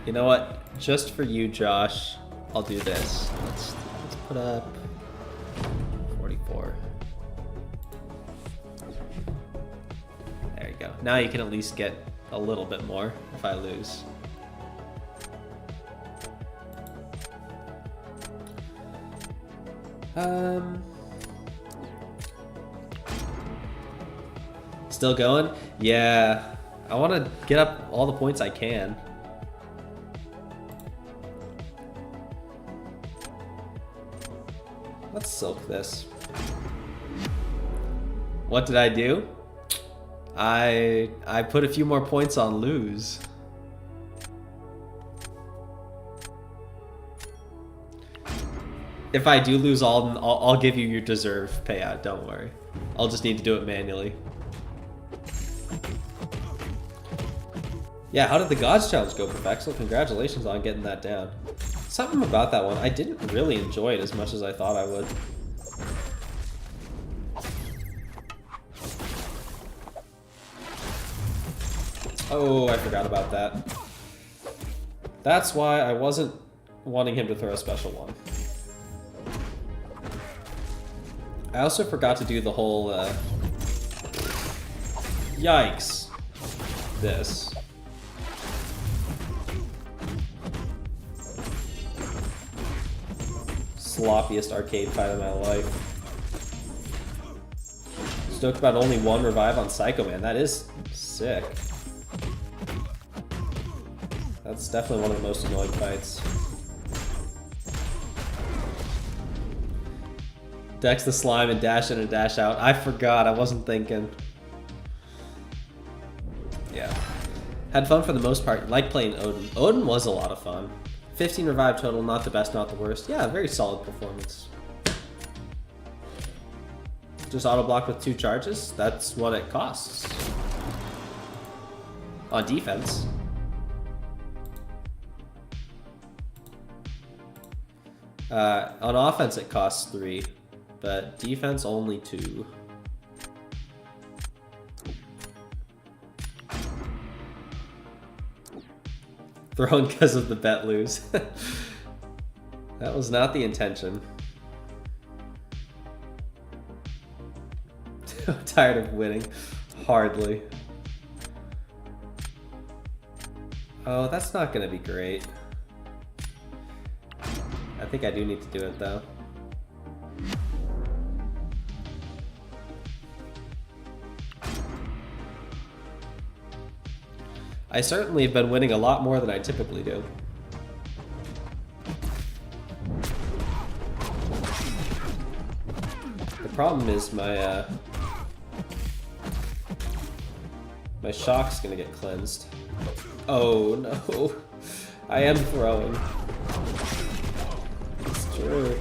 You know what? Just for you, Josh, I'll do this. Let's put up 44. There you go. Now you can at least get a little bit more if I lose. Still going? Yeah. I want to get up all the points I can. Let's silk this. What did I do? I put a few more points on lose. If I do lose all, I'll give you your deserved payout, don't worry. I'll just need to do it manually. Yeah, how did the Gods Challenge go, Perfexel? Congratulations on getting that down. Something about that one, I didn't really enjoy it as much as I thought I would. Oh, I forgot about that. That's why I wasn't wanting him to throw a special one. I also forgot to do the whole, yikes. This. Sloppiest arcade fight of my life. Stoked about only one revive on Psycho Man. That is sick. That's definitely one of the most annoying fights. Dex the slime and dash in and dash out. I forgot, I wasn't thinking. Yeah. Had fun for the most part. Like playing Odin. Odin was a lot of fun. 15 revive total, not the best, not the worst. Yeah, very solid performance. Just auto blocked with 2 charges. That's what it costs. On defense. On offense it costs 3, but defense only 2. Thrown because of the bet lose. That was not the intention. I'm tired of winning. Hardly. Oh, that's not gonna be great. I think I do need to do it though. I certainly have been winning a lot more than I typically do. The problem is my my shock's gonna get cleansed. Oh no. I am throwing. It's true.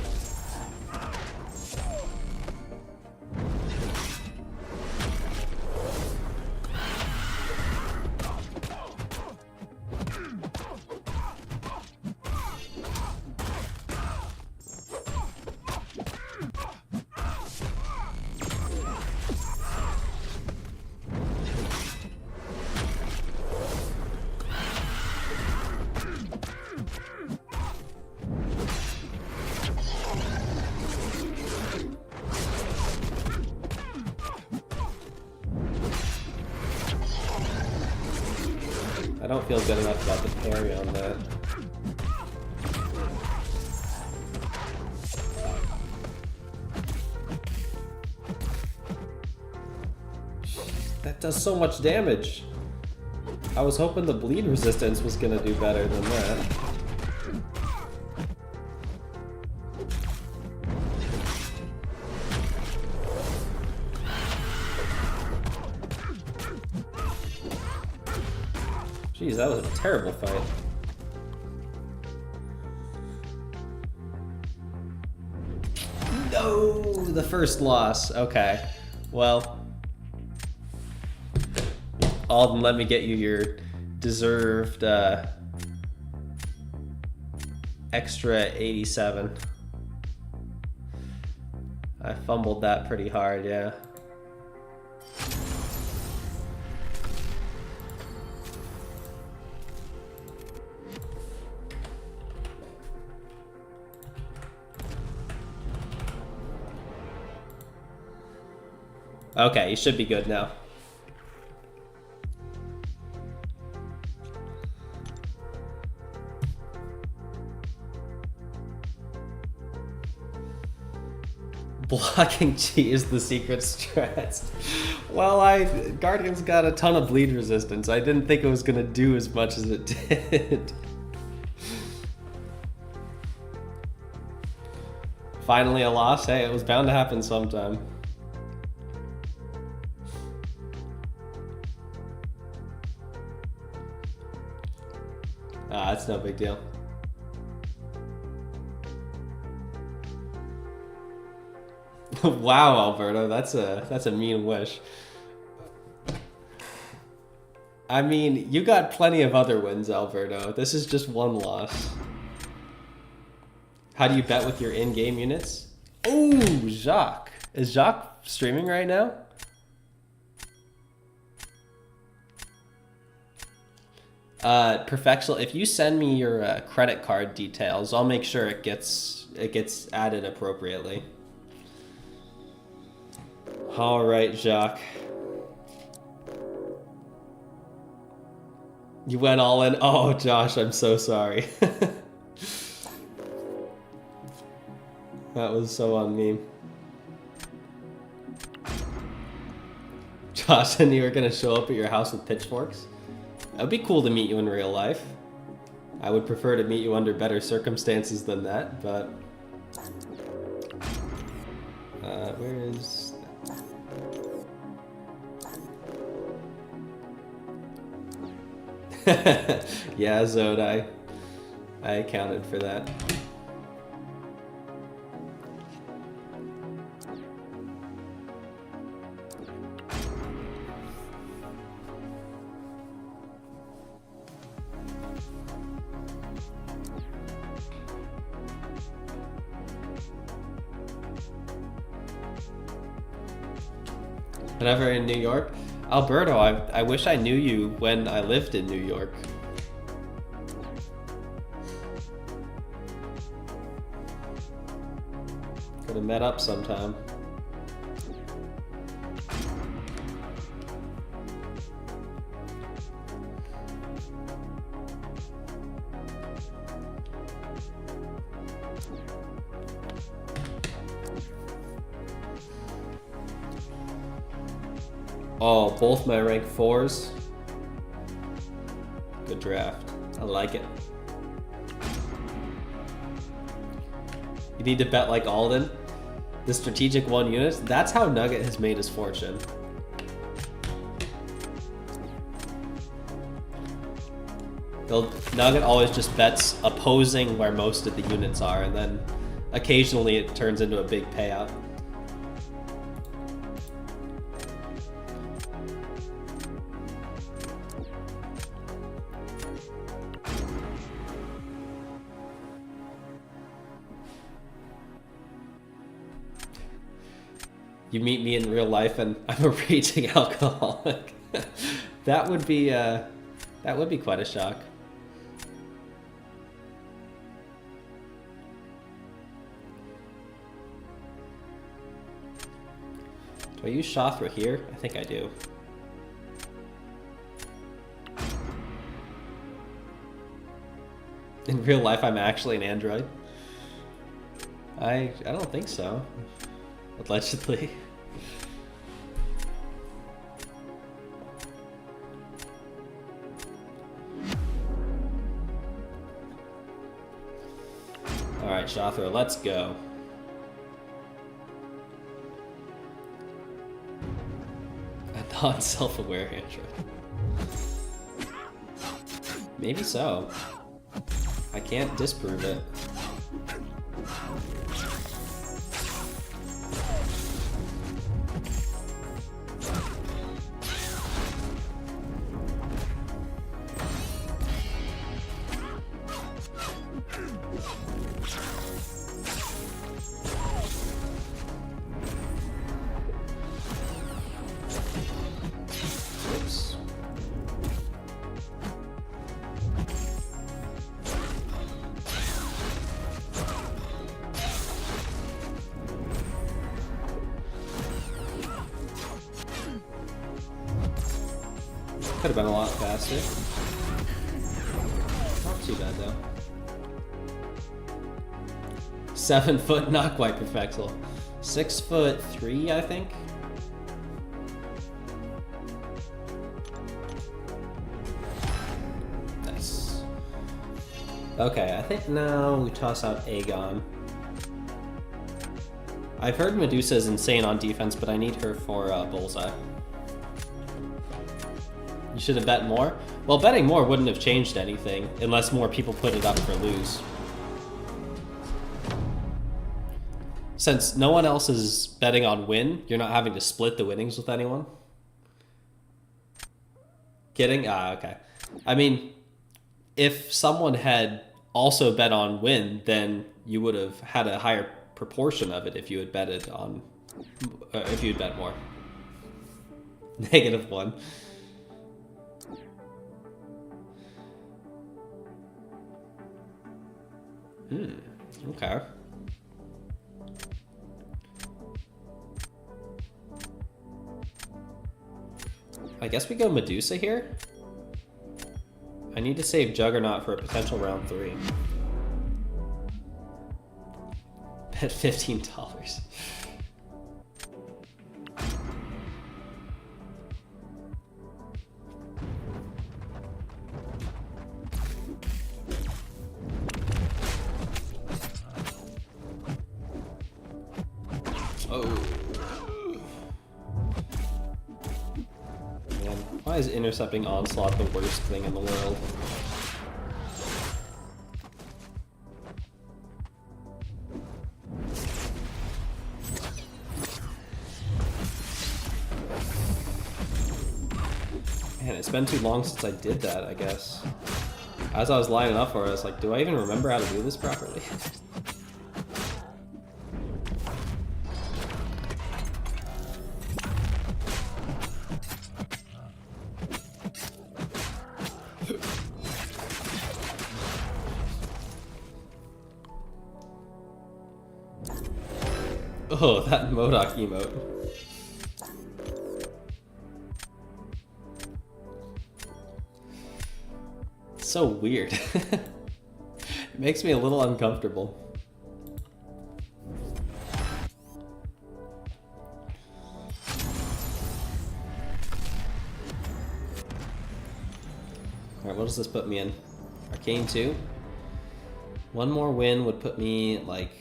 I don't feel good enough about the parry on that. That does so much damage. I was hoping the bleed resistance was gonna do better than that. Jeez, that was a terrible fight. No, the first loss. Okay, well, Alden, let me get you your deserved extra 87. I fumbled that pretty hard, yeah. Okay, you should be good now. Blocking G is the secret strat. Well, Guardian's got a ton of bleed resistance. I didn't think it was gonna do as much as it did. Finally a loss. Hey, it was bound to happen sometime. Ah, it's no big deal. Wow, Alberto, that's a mean wish. I mean, you got plenty of other wins, Alberto. This is just one loss. How do you bet with your in-game units? Oh, Jacques. Is Jacques streaming right now? Perfectional, if you send me your credit card details, I'll make sure it gets added appropriately. All right, Jacques. You went all in. Oh, Josh, I'm so sorry. That was so on me. Josh, and you were gonna show up at your house with pitchforks? That would be cool to meet you in real life. I would prefer to meet you under better circumstances than that, but... where is... Yeah, Zod, I accounted for that. Whenever in New York? Alberto, I wish I knew you when I lived in New York. Could have met up sometime. Oh, both my rank 4s. Good draft. I like it. You need to bet like Alden. The strategic 1 units. That's how Nugget has made his fortune. Nugget always just bets opposing where most of the units are, and then occasionally it turns into a big payout. You meet me in real life and I'm a raging alcoholic. That would be quite a shock. Do I use Shothra here? I think I do. In real life, I'm actually an android. I don't think so. Allegedly. Alright, Shothra, let's go. A non-self-aware android. Maybe so. I can't disprove it. Could have been a lot faster. Not too bad though. 7 foot, not quite Perfexel. 6'3", I think. Nice. Okay, I think now we toss out Aegon. I've heard Medusa is insane on defense, but I need her for Bullseye. You should have bet more? Well, betting more wouldn't have changed anything, unless more people put it up for lose. Since no one else is betting on win, you're not having to split the winnings with anyone. Kidding? Ah, okay. I mean, if someone had also bet on win, then you would have had a higher proportion of it if you had betted on, if you had bet more. -1. Okay. I guess we go Medusa here. I need to save Juggernaut for a potential round 3. Bet $15. Why is intercepting Onslaught the worst thing in the world? Man, it's been too long since I did that, I guess. As I was lining up for it, I was like, do I even remember how to do this properly? Oh, that Modok emote. So weird. It makes me a little uncomfortable. Alright, what does this put me in? Arcane 2? One more win would put me like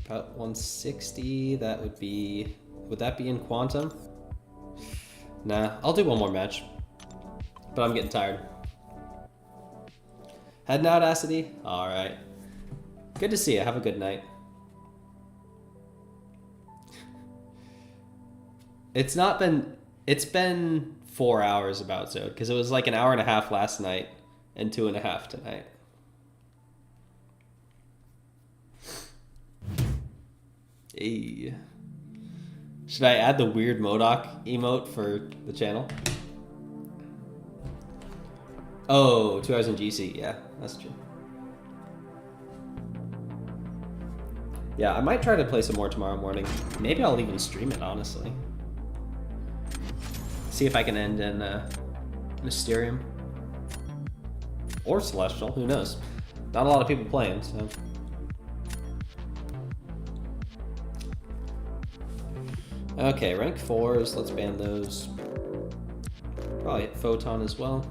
about 160. That would be, would that be in Quantum? Nah, I'll do one more match. But I'm getting tired. Heading out, Acidity? Alright. Good to see you. Have a good night. It's been 4 hours about Zode, because it was like an hour and a half last night and 2.5 tonight. Hey. Should I add the weird Modok emote for the channel? Oh, 2 hours in GC. Yeah, that's true. Yeah, I might try to play some more tomorrow morning. Maybe I'll even stream it, honestly. See if I can end in Mysterium. Or Celestial, who knows? Not a lot of people playing, so... Okay, rank 4s, let's ban those. Probably hit Photon as well.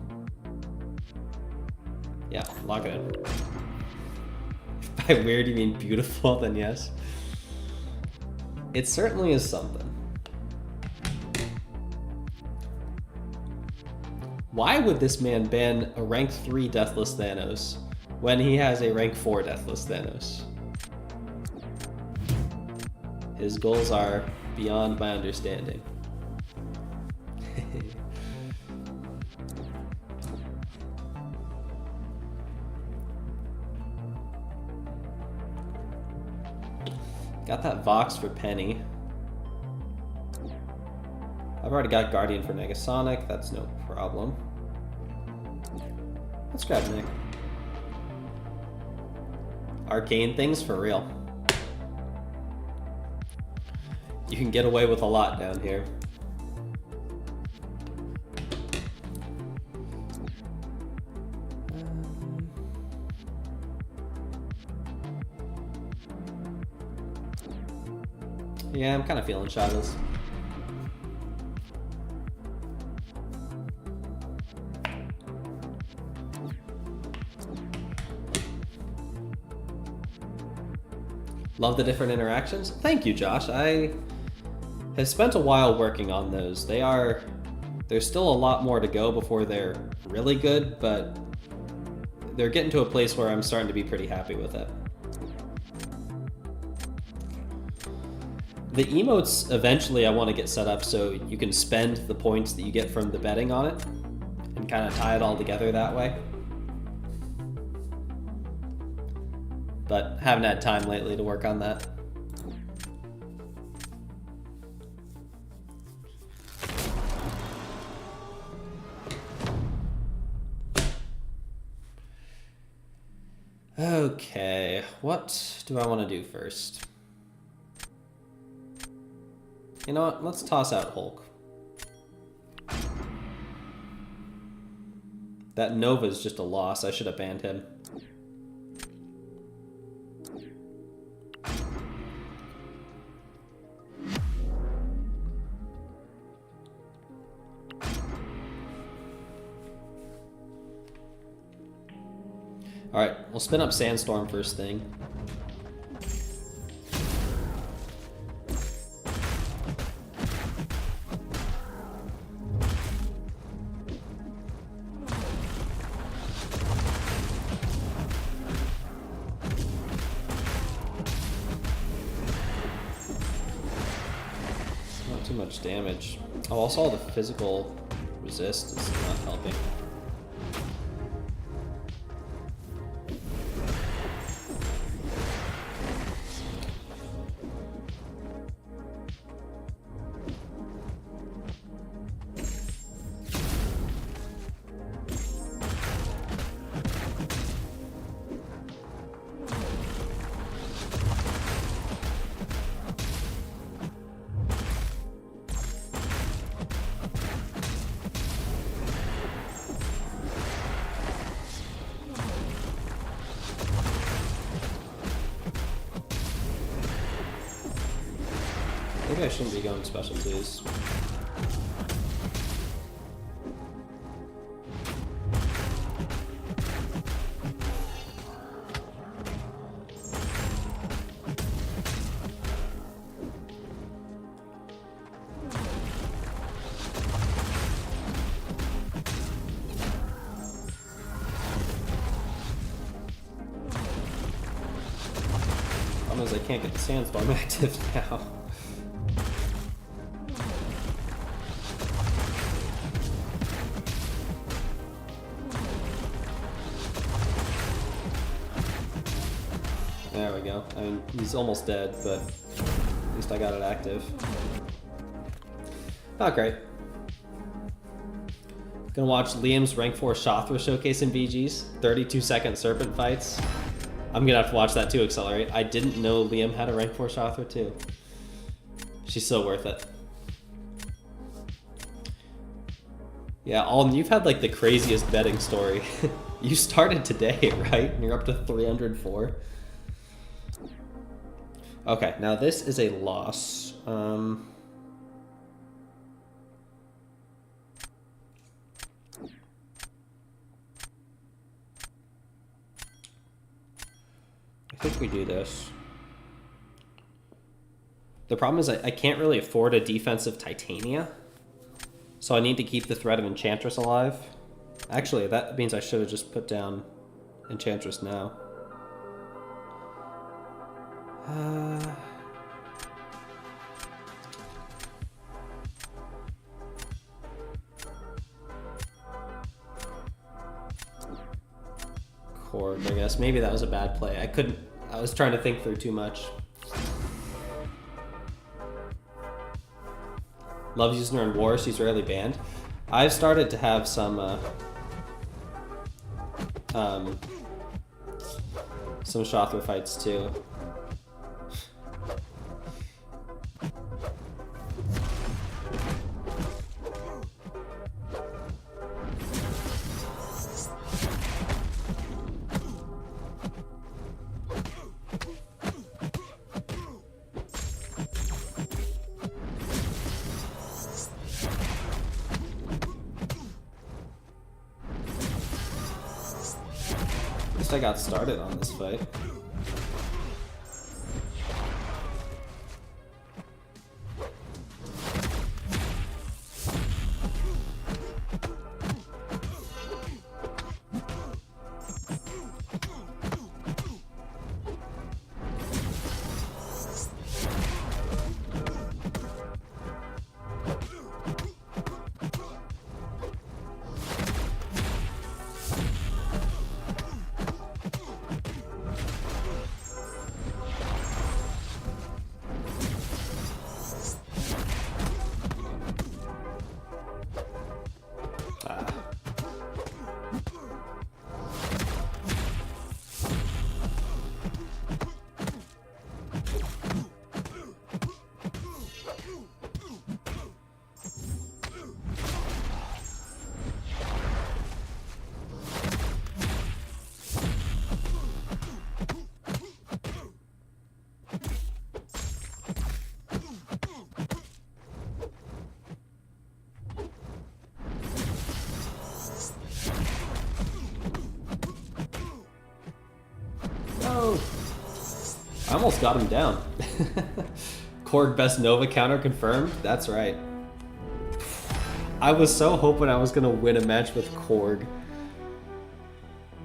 Yeah, lock it in. By weird you mean beautiful, then yes. It certainly is something. Why would this man ban a rank 3 DeathlessThanos when he has a rank 4 DeathlessThanos? His goals are beyond my understanding. Got that Vox for Penny. I've already got Guardian for Negasonic, that's no problem. Let's grab Nick. Arcane things for real. You can get away with a lot down here. Yeah, I'm kind of feeling shadows. Love the different interactions. Thank you, Josh. I have spent a while working on those. There's still a lot more to go before they're really good, but they're getting to a place where I'm starting to be pretty happy with it. The emotes, eventually I want to get set up so you can spend the points that you get from the betting on it and kind of tie it all together that way. But haven't had time lately to work on that. Okay, what do I want to do first? You know what, let's toss out Hulk. That Nova's just a loss, I should have banned him. Alright, we'll spin up Sandstorm first thing. Not too much damage. Oh, also all the physical resist is not helping. Maybe I shouldn't be going specialties. Problem is I can't get the Sandstorm active now. There we go. I mean, he's almost dead, but at least I got it active. Not great. Gonna watch Liam's rank 4 Shothra showcase in BGs. 32-second serpent fights. I'm gonna have to watch that too, Accelerate. I didn't know Liam had a rank 4 Shothra too. She's so worth it. Yeah, Alden, you've had like the craziest betting story. You started today, right? And you're up to 304. Okay, now this is a loss. I think we do this. The problem is I can't really afford a defensive Titania, so I need to keep the threat of Enchantress alive. Actually, that means I should have just put down Enchantress now. Cord, I guess. Maybe that was a bad play. I was trying to think through too much. Loves using her in war, she's rarely banned. I've started to have some Shothra fights too. least I got started on this fight. I almost got him down. Korg best Nova counter confirmed? That's right. I was so hoping I was gonna win a match with Korg.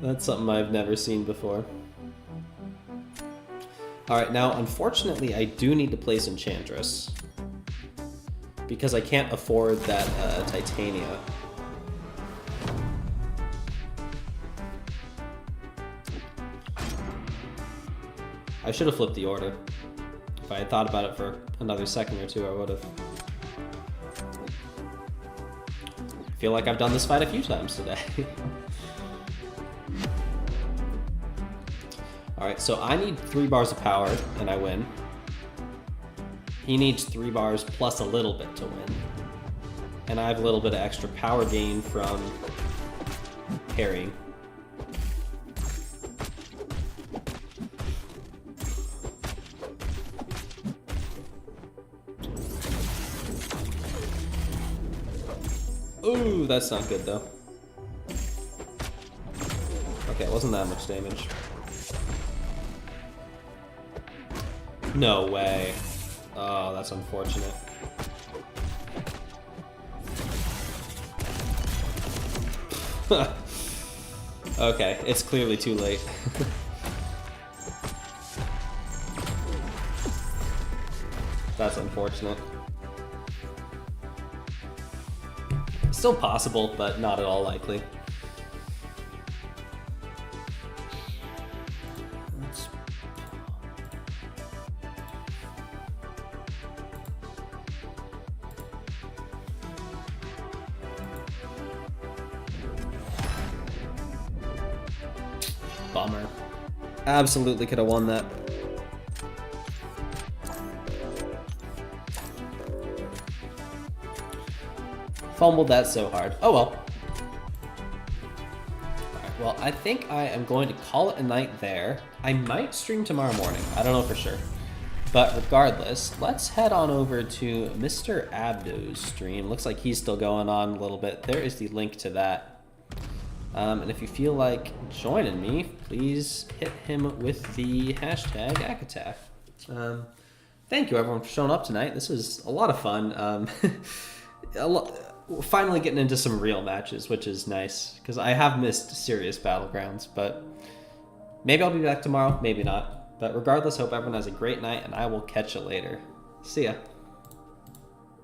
That's something I've never seen before. Alright, now unfortunately I do need to place Enchantress, because I can't afford that Titania. I should have flipped the order. If I had thought about it for another second or two, I would have. I feel like I've done this fight a few times today. Alright, so I need 3 bars of power, and I win. He needs 3 bars plus a little bit to win. And I have a little bit of extra power gain from parrying. Ooh, that's not good though. Okay, it wasn't that much damage. No way. Oh, that's unfortunate. Okay, it's clearly too late. That's unfortunate. Still possible, but not at all likely. Bummer. Absolutely could have won that. Fumbled that so hard. Oh well. Alright, well, I think I am going to call it a night there. I might stream tomorrow morning. I don't know for sure. But regardless, let's head on over to Mr. Abdo's stream. Looks like he's still going on a little bit. There is the link to that. And if you feel like joining me, please hit him with the hashtag Akatak. Thank you everyone for showing up tonight. This was a lot of fun. Finally getting into some real matches, which is nice, because I have missed serious Battlegrounds, but maybe I'll be back tomorrow, maybe not. But regardless, hope everyone has a great night, and I will catch you later. See ya.